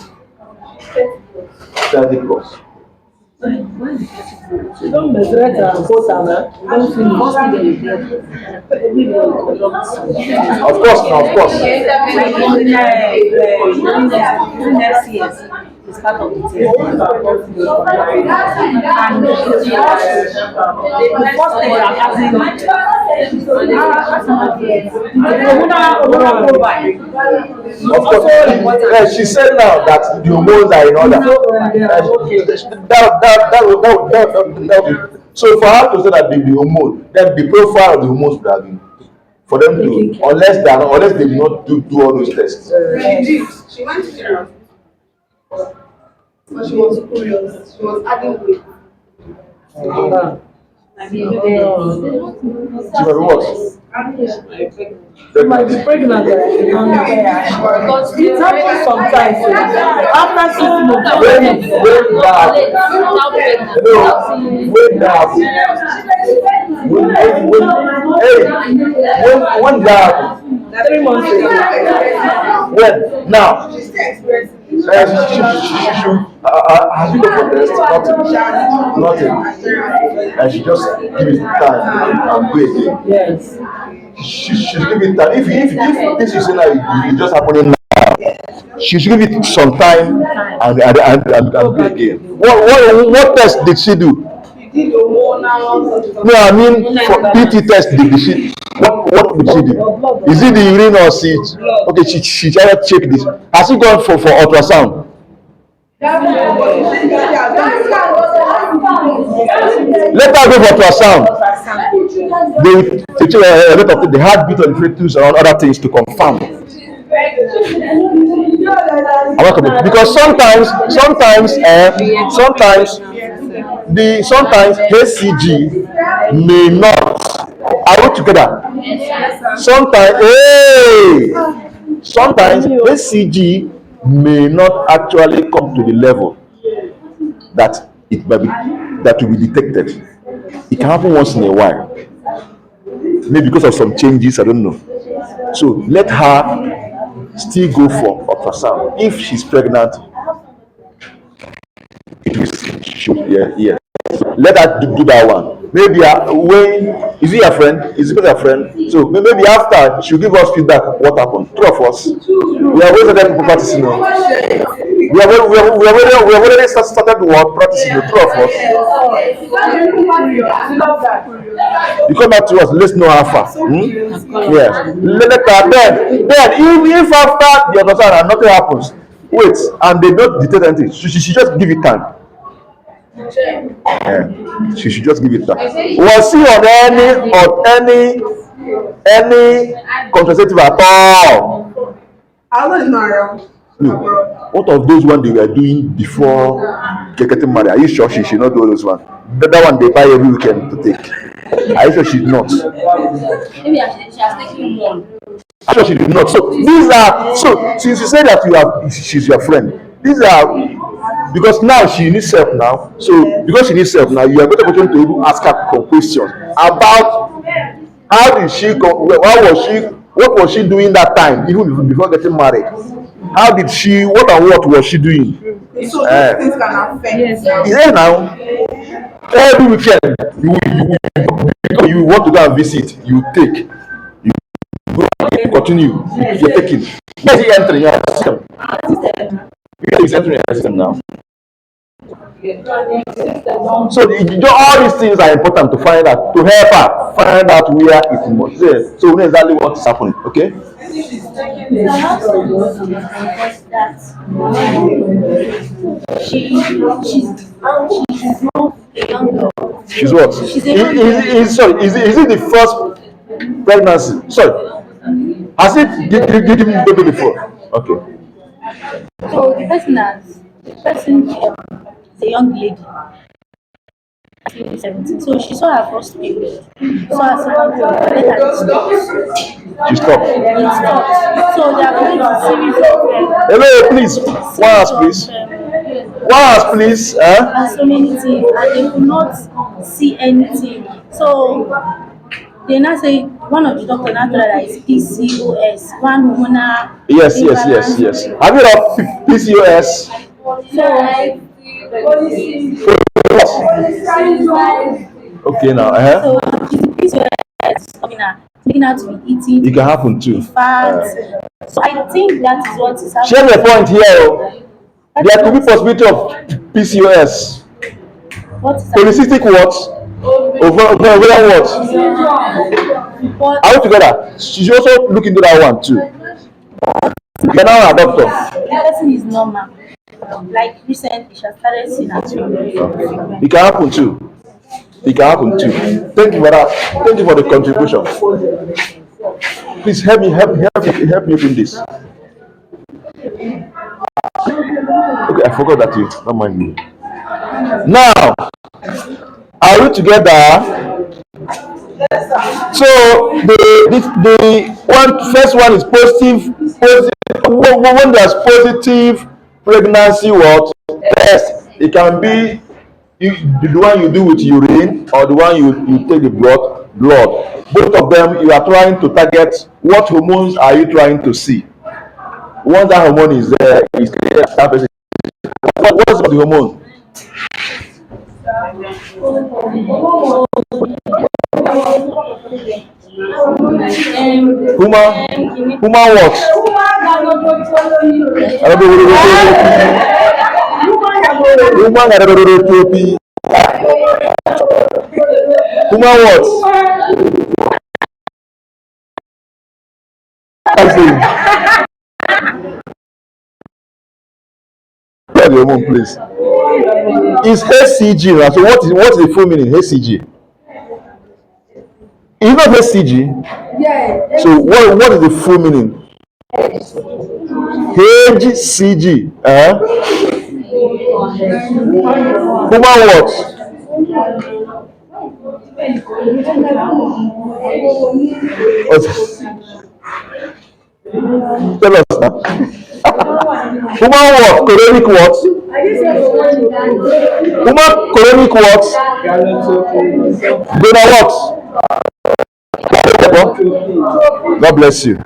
30 plus. You don't measure it and quota, man. You don't see Of course. Next year is part of the test. And the first thing I'm Of course, she said now that the hormones are in order. So for her to say that the hormone, that the profile of the hormones would have been for them to, unless they do not do all those tests. She went to Europe. But she was curious. She was adding weight. She was what? She might be pregnant. Because it happens sometimes. After 6 months. When that 3 months ago. when now She's still experiencing it. has she gone for test? Nothing. And she just give it time and go again. Yes. She should give it time. If this is it's just happening now, she should give it some time and go again. What test did she do? She did hormonal. No, I mean for PT test did she? What did she do? Is it the urine or seed? Okay, she tried to check this. Has she gone for ultrasound? Let her go for ultrasound. They check a lot of things, the heartbeat and the fetus and other things to confirm. Because sometimes HCG may not. Are we together? Sometimes HCG may not actually come to the level that it may be, that will be detected. It can happen once in a while, maybe because of some changes. I don't know. So let her still go for ultrasound. If she's pregnant, it will, yeah. Let her do that one. Maybe when is he a friend? Is he a friend? So maybe after she'll give us feedback. What happened? Two of us. We are always started practicing. We have already started what practicing. The two of us. You come back to us. Let's know how far. Yes. Let her then if after the ultrasound and nothing happens, wait, and they don't detect anything, she just give it time. She should just give it back. Was he on any contraceptive at all? I was not around. No. What of those ones they were doing before getting married? Are you sure she should not do those ones? That one they buy every weekend to take. Are you sure she's not? Maybe she has taken one. I'm sure she did not. So these are, so since you say that she's your friend, these are, because now she needs help now. So because she needs help now, you are going to be able to ask her some questions about how did she go, what was she doing that time, even before getting married. How did she, what was she doing? So these things can affect. Yeah, now every weekend you want to go and visit, you take, you continue, you're taking. Where is he entering your system? He's entering your system now. So all these things are important to find out, to help her find out where it must be. So we know exactly what is happening. Okay. She's what? Sorry, is it the first pregnancy? Sorry. Has it did him baby before? Okay. So the person is a young lady, 17. So she saw her first period. So her second period, later it stopped. She stopped. It stopped. So they are going to series of Hello, please. One house, please. One house, please. so many things, and they could not see anything. So they now say one of the doctor now told her that it's PCOS, one hormonal Yes. imbalance. Have you heard of PCOS? So Okay, now. so PCOS making her to be eating It can happen too. fat. So I think that is what is happening. Share the point here. Oh. There could be possibility of PCOS. What is Polycystic what? Ovarian what? But Are we together? She's also looking into that one too. You're now a doctor. the person is normal. Like recently, she has started seeing her period. It can happen too. It can happen too. Thank you for that. Thank you for the contribution. Please help me open this. Okay, I forgot that you. Don't mind me. Now, are we together? So the first one is positive. When there's positive pregnancy what test, it can be the one you do with urine or the one you take the blood. Both of them you are trying to target what hormones are you trying to see. Once that hormone is there, it's clear that person. What's the hormone? Human what? Human what? the hormone place. It's HCG. Right? So what is the full meaning? HCG. It's not HCG. So what is the full meaning? HCG. Human what? Tell us now. Human what? Colonic what? Human colonic what? Donor what? God bless you.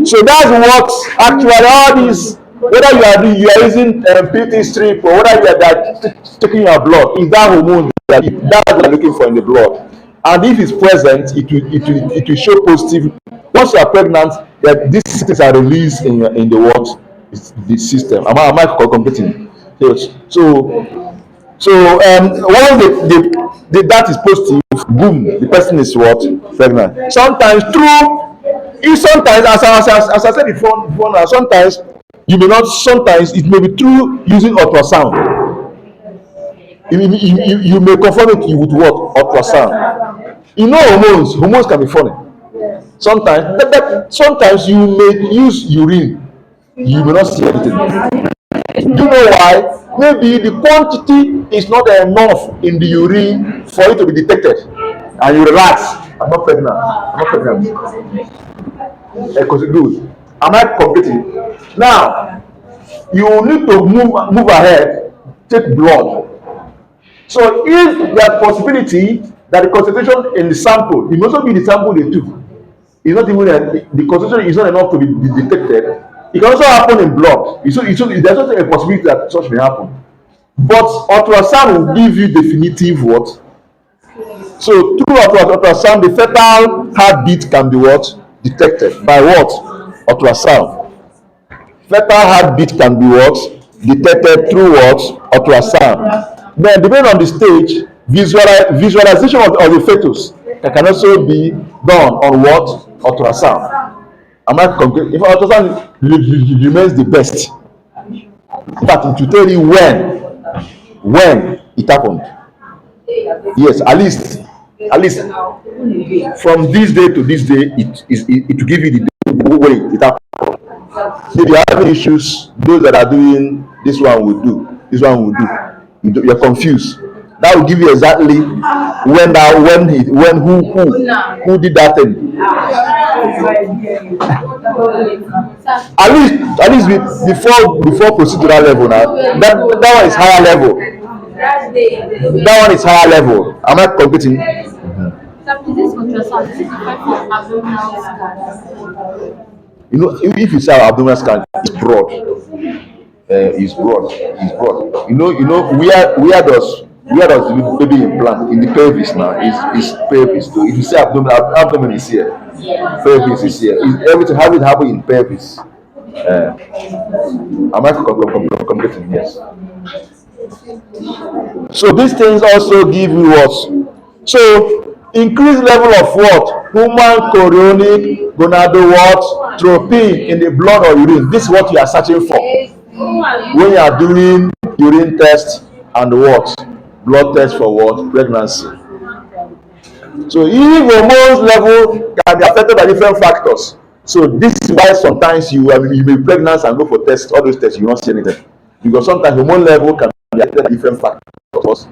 So that's what actually all these, whether you are using PT strip or whether you are taking your blood, is that hormone that's what you're looking for in the blood. And if it's present, it will show positive. Once you are pregnant, that these things are released in the what? The system. Am I completing? Yes. So once that is positive, boom, the person is what? Pregnant. Sometimes as I said before now, sometimes you may not. Sometimes it may be through using ultrasound. You may confirm it with what? Ultrasound. You know, hormones can be funny. Sometimes you may use urine, you may not see anything. Do you know why? Maybe the quantity is not enough in the urine for it to be detected, and you relax. I'm not pregnant. Because good. Am I completing? Now you need to move ahead. Take blood. So if there's possibility that the concentration in the sample, it must not be the sample they took. It's not even the concentration is not enough to be detected. It can also happen in blood. There's also a possibility that such may happen. But ultrasound will give you definitive what. So through ultrasound, the fetal heartbeat can be what? Detected by what? Ultrasound. Fetal heartbeat can be what? Detected through what? Ultrasound. Then depending on the stage, visualization of the fetus can also be done on what? Ultrasound. Am I concrete? If ultrasound remains the best, in fact, it will tell you when it happened. Yes, at least from this day to this day, it will give you the way it happened. If you are having issues, those that are doing this one will do, this one will do. You're confused. That will give you exactly when who did that thing. At least before procedural level now. That one is higher level. That one is higher level. Am I competing? You know, if you say abdominal scan, it's broad. It's broad. You know where does the baby implant in the pelvis now? Is pelvis. So if you say abdomen is here, pelvis is here. Everything how it happen in pelvis. Am I completing? Yes. So these things also give you what? So increased level of what? Human chorionic gonadotropin in the blood or urine. This is what you are searching for when you are doing urine test and what? Blood test for what? Pregnancy. So if hormones level can be affected by different factors. So this is why sometimes you may be pregnant and go for tests, all those tests you won't see anything. Because sometimes hormone level can be affected by different factors.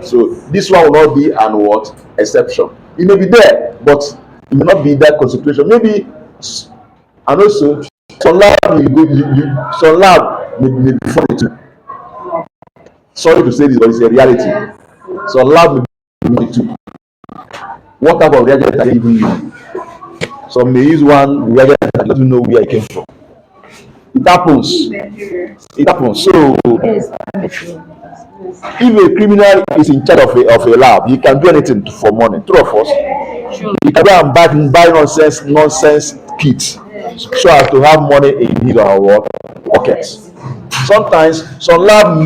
So this one will not be an what? Exception. It may be there, but it may not be that concentration. Maybe, and also some lab may be funny too. Sorry to say this, but it's a reality. So lab may be funny too. What type of reagent are they giving you? Some may use one reagent that doesn't know where it came from. It happens. So if a criminal is in charge of a lab, he can do anything for money. True of us. He can go and buy nonsense kits so as to have money in his or her pockets. Sometimes some lab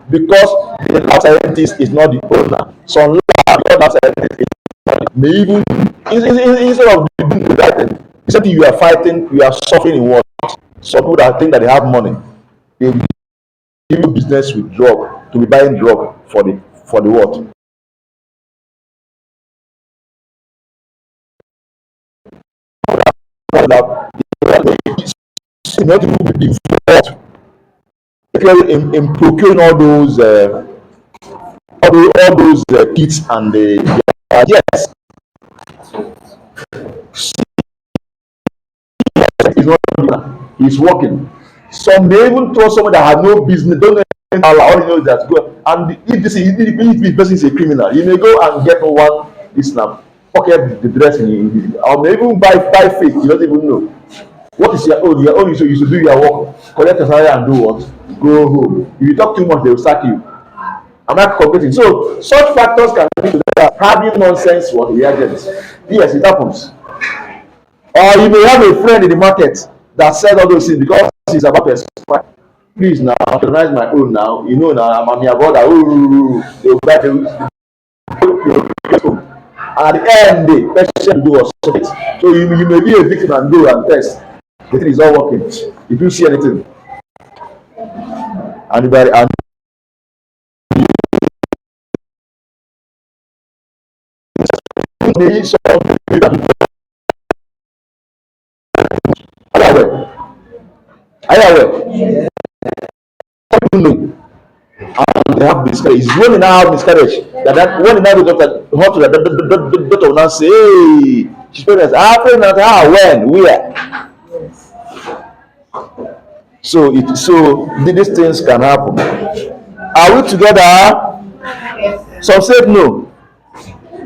because the lab scientist is not the owner. Some lab because lab scientist may even instead of doing the right thing, instead you are fighting, you are suffering in what? Some people that think that they have money. they do business with drug to be buying drug for the what? That they not even be involved in procuring all those kits and the yes, he's not he's working. Some may even trust someone that has no business, don't know anything, all he knows that go and if this person is a criminal, he may go and get one this now pocket the dress or may even buy fake, you don't even know. What is your own? Your own is you should do your work, collect your salary and do what? Go home. If you talk too much, they will sack you. Am I competing? So such factors can lead to that having nonsense what reagents. Yes, it happens. Or you may have a friend in the market that said all those things because he's about to expire. Please now, patronize my own now. You know now, I'm your brother. Ooh, they will buy the at the end, the patient do was solve it. So you may be a victim and go and test. The thing is not working. If you see anything, anybody and maybe some people are aware. Are you aware? People know. And they have miscarriage. It's when they now have miscarriage that when they now go to the doctor will now say, hey, she's pregnant. Ah, pregnant. Ah, when? Where? So these things can happen. Are we together? Some said no.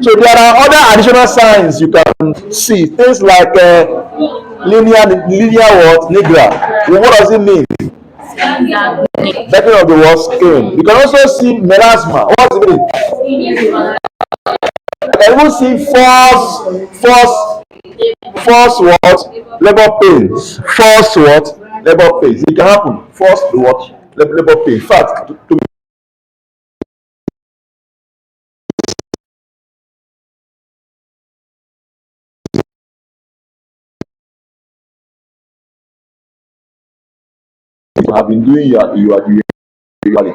So there are other additional signs you can see. Things like linear what? Nigra. What does it mean? Beckoning of the word skin. You can also see melasma. What does it mean? You can even see false what? Labor pains. False what? Labor pains. It can happen. False what? Labor pain. In fact, to you have been doing your usually.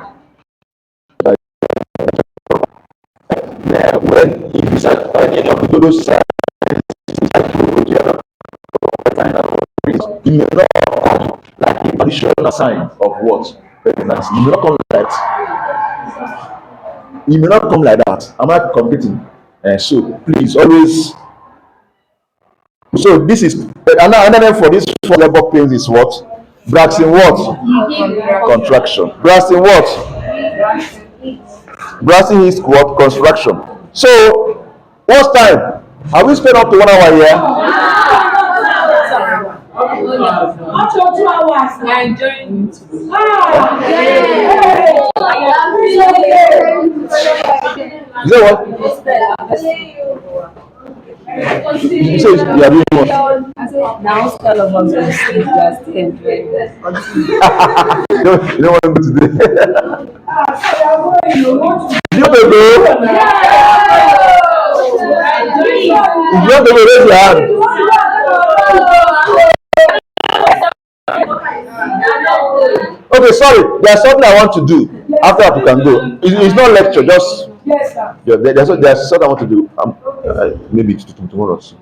When you start any of those signs, you may not come like a additional sign of what? Pregnancy. You may not come like that. You may not come like that. Am I competing? So please always. So this is another name for this for labor pains is what? Braxton what? Contraction. Braxton what? Braxton is what? Construction. So what's time? Have we spent up to 1 hour here? After 2 hours, I enjoying it. Is that what? You say you are doing what? Now, all of us will still just enjoying it. You don't want to go today. You want to go? If you want to go, raise your hand. Okay, sorry. There's something I want to do. After that, you can go. It's not lecture, just. Yes, sir. Yeah, there's something I want to do. Maybe tomorrow. Also.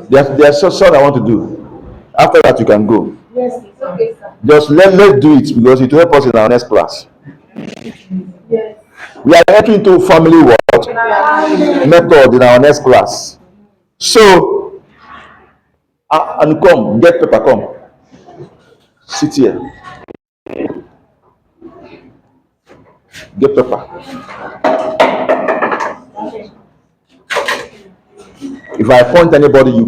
There's something I want to do. After that, you can go. Yes, it's okay, sir. Just let's do it because it will help us in our next class. Yes. We are entering into family what method in our next class. So, and come, get paper, come. Sit here. Get paper. If I point anybody, you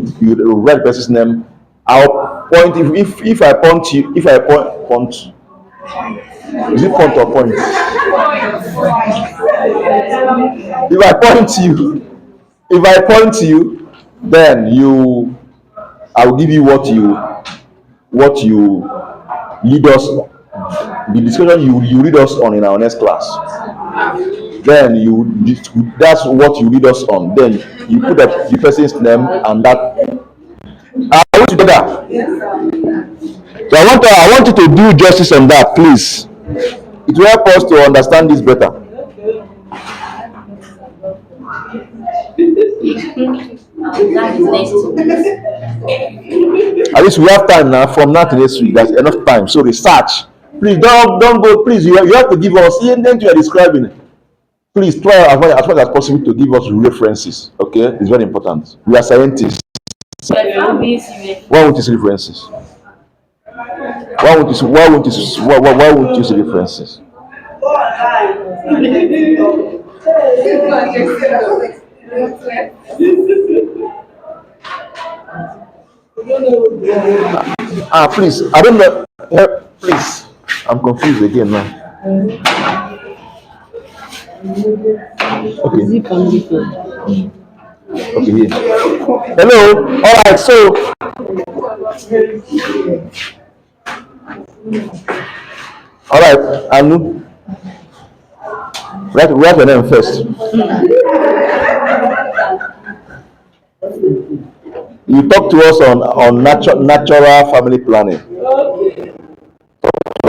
write the person's name. I'll point if I point you. If I point, is it point or point? If I point you, then I will give you what you lead us. The discussion you lead us on in our next class. Then that's what you lead us on. Then you put up the person's name and that. Are we together? So I want you to do justice on that, please. It will help us to understand this better. That is next week. At least we have time now. From now to next week, there's enough time. So research. Please don't go. Please, you have to give us. Even you are describing. Please try as much as possible to give us references. Okay, it's very important. We are scientists. Why won't you see references? Why won't you see references? Please, I don't know. Please, I'm confused again now. Okay. Okay, here. Hello. All right. So, all right, Anu. Write your name first. You talk to us on natural family planning.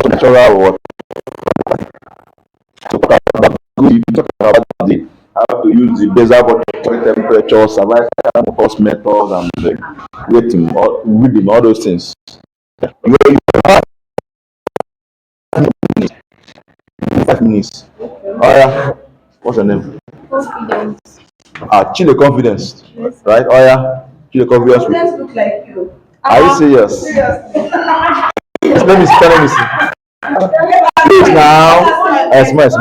Natural what? You talk about how to use the basal body temperature, cervical pulse methods, and waiting, or reading, all those things. You have 5 minutes. Oya, what's your name? Confidence. Chile confidence. Right? Oya, Chile confidence. Let's look like you. Are you serious? Let me see. Please now. Smile.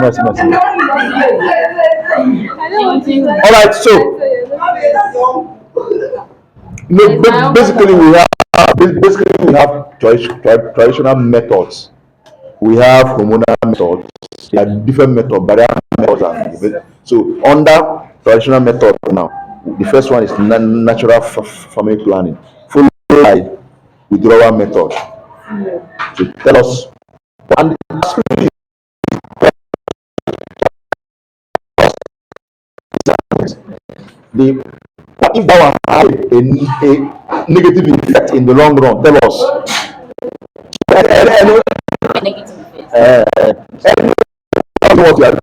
All right, so basically we have traditional methods. We have hormonal methods. There are different methods, various methods. So under traditional method now, the first one is natural family planning, followed by withdrawal method. So tell us, and the what if that one has a negative effect in the long run? Tell us. Negative effect. What you are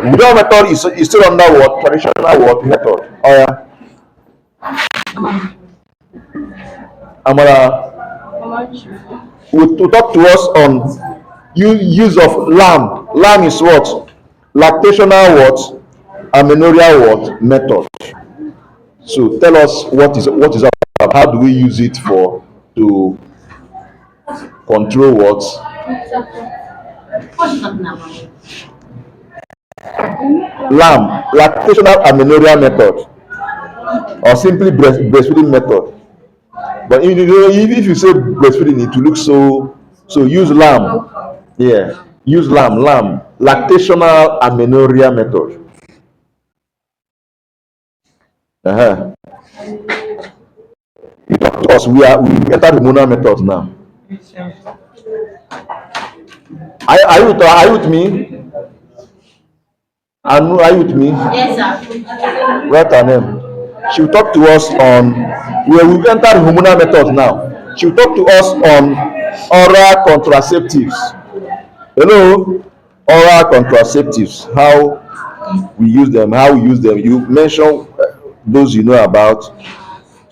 withdrawal method is still under what traditional what method? Amara will talk to us on use of lamb. Lamb is what? Lactational what? Amenorrhea what? Method. So tell us what is that? How do we use it for to control what? What's talking about? Lamb, lactational amenorrhea method, or simply breastfeeding method. But if you say breastfeeding, it will look so use lamb. Yeah, use lamb, lactational amenorrhea method. Because we enter the hormonal methods now. Are you with me? Anu, are you with me? Yes, sir. Write her name. She will talk to us on where we've entered hormonal methods now. She will talk to us on oral contraceptives. Hello, oral contraceptives. How we use them. You mentioned those you know about.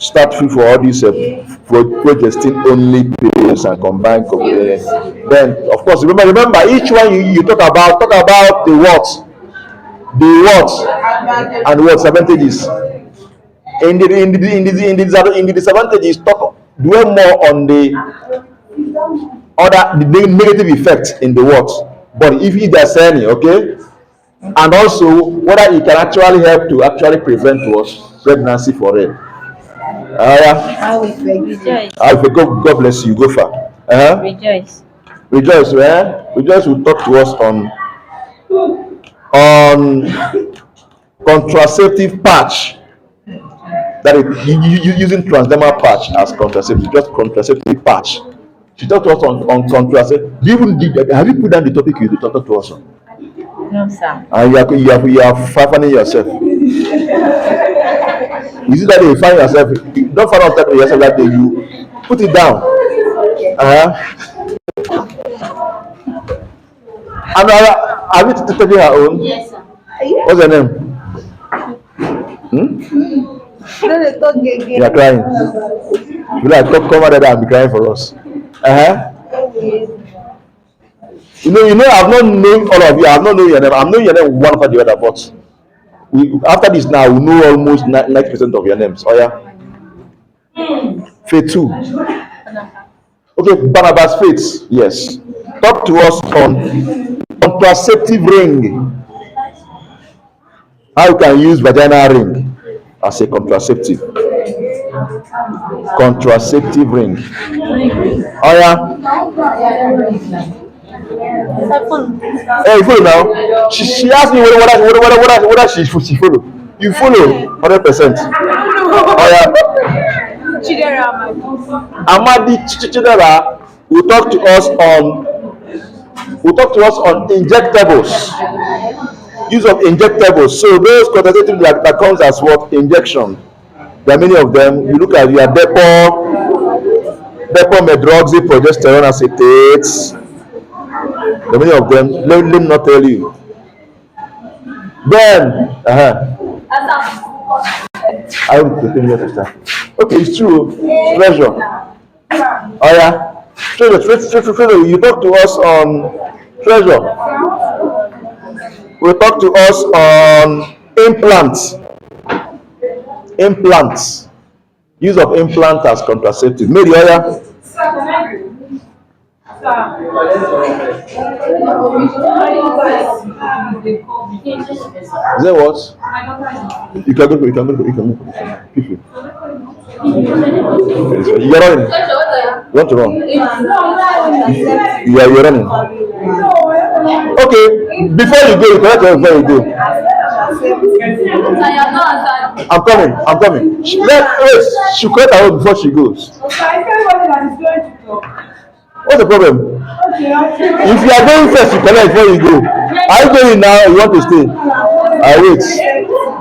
Start free for all these progestin only pills and combined. Then, of course, remember each one you talk about the what and what advantages. In the disadvantages, dwell more on the negative effect in the what. But if there's any, okay, and also whether it can actually help to actually prevent what pregnancy for real. I will rejoice. God bless you. Go far. Rejoice. Rejoice, Rejoice will talk to us on contraceptive patch. That is using transdermal patch as contraceptive, just contraceptive patch. She talked to us on contraceptive. Have you put down the topic you talked to us on? No, sir. And you are finding yourself. Is it that you find yourself don't find out that yourself that day. You put it down. And have you taken her own? Yes, sir. What's her name? You are crying. You like come over there and be crying for us. I've not known all of you. I've not known your name. I'm knowing your name one after the other, but after this now, we know almost 90% of your names. Oh yeah. Faith 2. Okay, Barnabas Faith. Yes. Talk to us on contraceptive ring. How you can use vaginal ring as a contraceptive. Contraceptive ring. Oh yeah. Hey, you follow now? She asked me whether she follow. You follow 100%. Oh yeah. Amadi Chidera will talk to us on injectables. Use of injectables. So those contraceptives that comes as what? Injection. There are many of them. You look at your Depo medroxy progesterone acetates. There are many of them. Let me not tell you. Then I will continue to understand. Okay, it's true. Treasure. Oh yeah. Treasure. You talk to us on treasure. We talk to us on implants. Implants. Use of implant as contraceptive. Maybe oh yeah. Is that what? You can go. Quickly. You're running. You want to run? You're running. Okay. Before you go, you correct her before you go. I'm coming. She correct her before she goes. What's the problem? If you are going first, you correct before you go. Are you going now? You want to stay? I wait.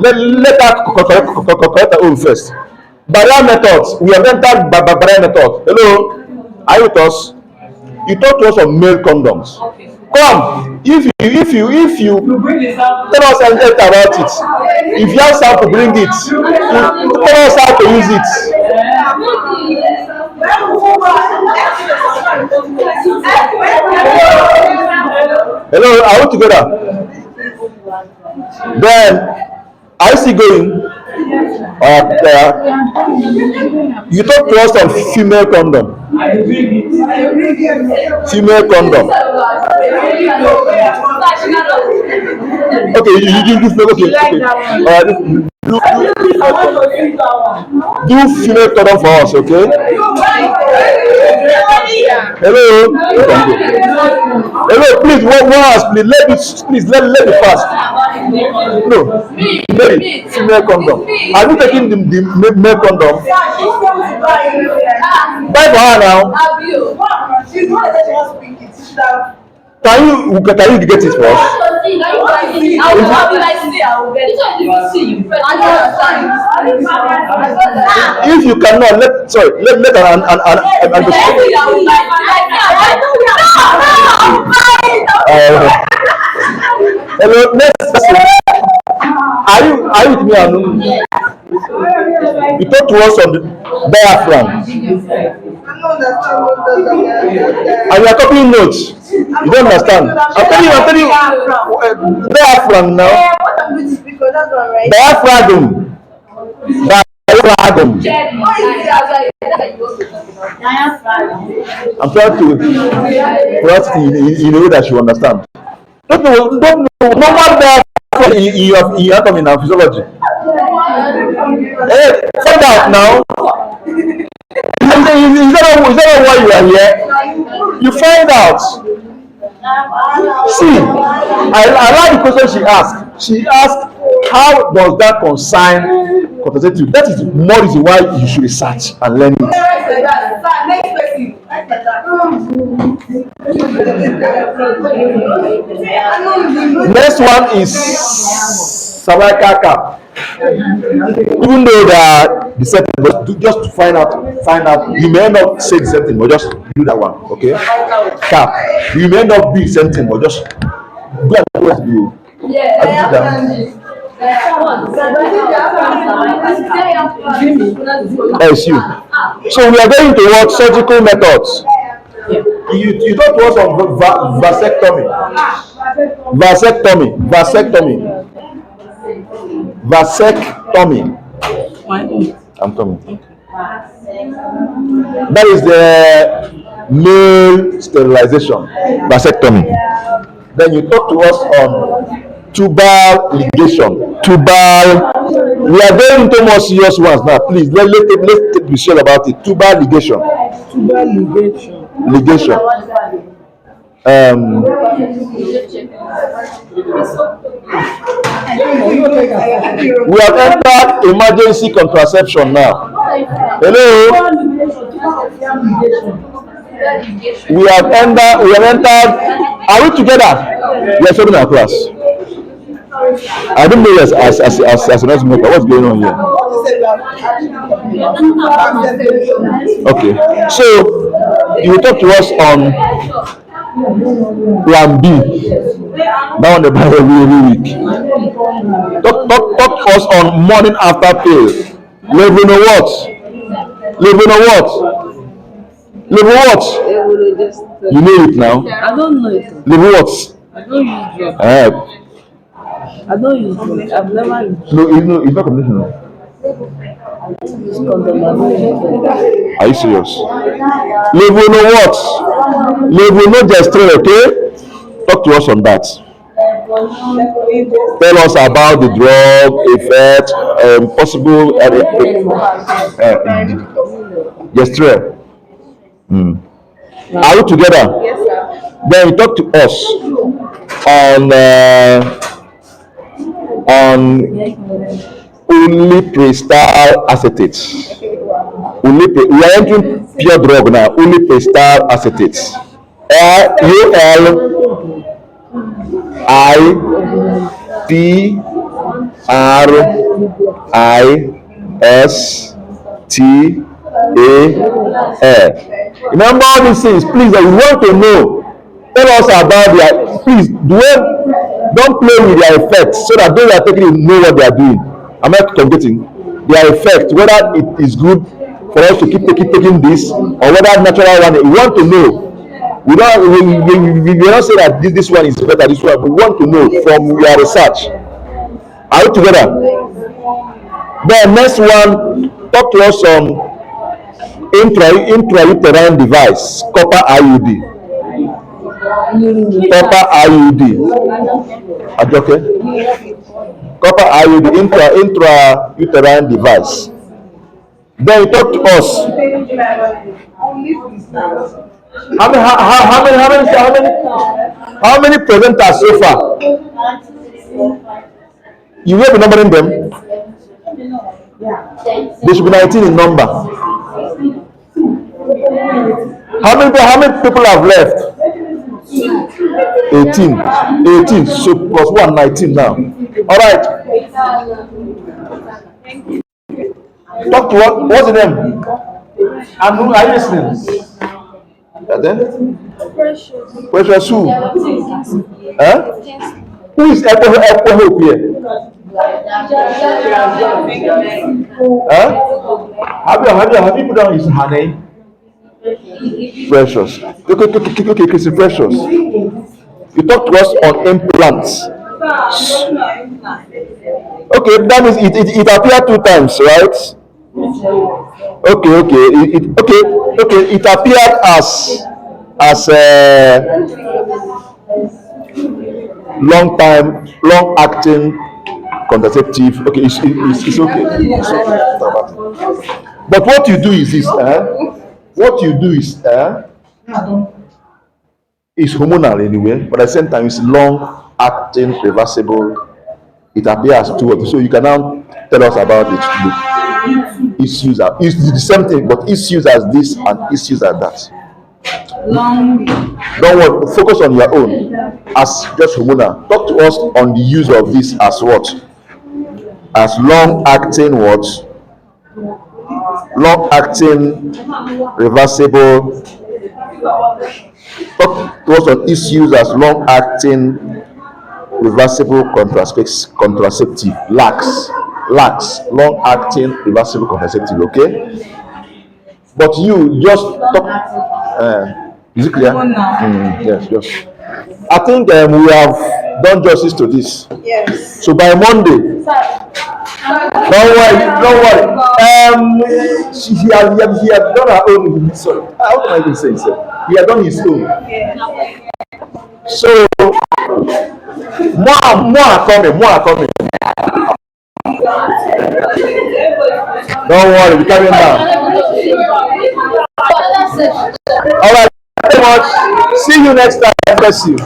Let her correct her own first. Barrier methods. We have entered barrier method. Hello, are you with us? You talk to us on male condoms. Come, if you tell us anything about it. If you have sample, bring it. Tell us how to use it. Hello, are we together? Then, are you still going? You talk to us on female condom. Female condom. Okay, you okay. Do female condom for us, okay? Hello. Hello, please. One house, please. Let me pass. No, Mary, female condom. Are you taking the male condom? Buy for her now. Can you get it for us? If you cannot, let hello, next person. Are you with me, Anu? You talk to us on the diaphragm. And you are copying notes. You don't understand. I'm telling you, diaphragm now. Diaphragm. I'm trying to put in a way that you understand. Don't know normal diaphragm in your anatomy and physiology. Hey, find out now. Is that why you are here? You find out. See, I like the question she asked. She asked, how does that concern contraceptive? That is more reason why you should research and learn it. Next one is cervical cap. Even though they are the same thing, but just to find out, you may end up saying the same thing, but just do that one, okay? Cap. You may end up doing the same thing, but just do it as you. I do that. Yes, you. So we are going to watch surgical methods. You talk to us on vasectomy. I'm coming. That is the male sterilization, vasectomy. Then you talk to us on tubal ligation. We are going into more serious ones now. Please let's be sure about it. Tubal ligation. Ligation. We have entered emergency contraception now. Hello. We have entered. Are we together? Yes, open our class. I don't know as an maker. What's going on here? Okay. So you talk to us on plan B. That one they buy every week. Talk to us on morning after pill. Level no what? You know it now. I don't know it. Level what? I don't use it. I don't use it. I've never used No, it's not conditional. condom. I don't use it. Are you serious? Level no what? Level no gesture, okay? Talk to us on that. Tell us about the drug effect, possible gesture. Are we together? Yes, sir. Then you talk to us on ulipristal acetate. We are entering pure drug now. Ulipristal acetate. ULIPRISTAL. Remember all these things, please. We want to know. Tell us about their. Please don't play with their effects so that those that are taking it know what they are doing. Am I communicating? Their effect, whether it is good for us to keep taking this or whether natural one. We want to know. We don't say that this one is better, this one. We want to know from your research. Are we together? Then next one, talk to us on intrauterine device, copper IUD. Ajoke? Copper IUD, intrauterine device. Then you talk to us. How many presenters so far? You will be numbering them. They should be 19 in number. How many people have left? 18. So plus 1, 19 now. All right. Talk to what's the name? And who are you listening? Precious who? Huh? Who is Echo Hope here? Huh? Have you put down her name? Precious. Okay, Chrissy Precious. You talk to us on implants. Okay, that means it appeared 2 times, right? Okay. It appeared as a long acting contraceptive. Okay, it's okay. But what you do is this, is hormonal anyway, but at the same time it's long acting, reversible. It appears to, so you can now tell us about the issues. It's the same thing, but issues as this and issues as that. Don't worry, focus on your own as just hormonal. Talk to us on the use of this as what? as long-acting what? Long-acting reversible. It was on its use as long-acting reversible contraceptive. Lax. Long-acting reversible contraceptive. Okay. But you just talk. Is it clear? Yes, yes. I think we have done justice to this. Yes. So by Monday, don't worry. He had done her own. Sorry, how can I even say so? He had done his own. So more are coming. Don't worry, we're coming down. All right, very much. See you next time. Bless you.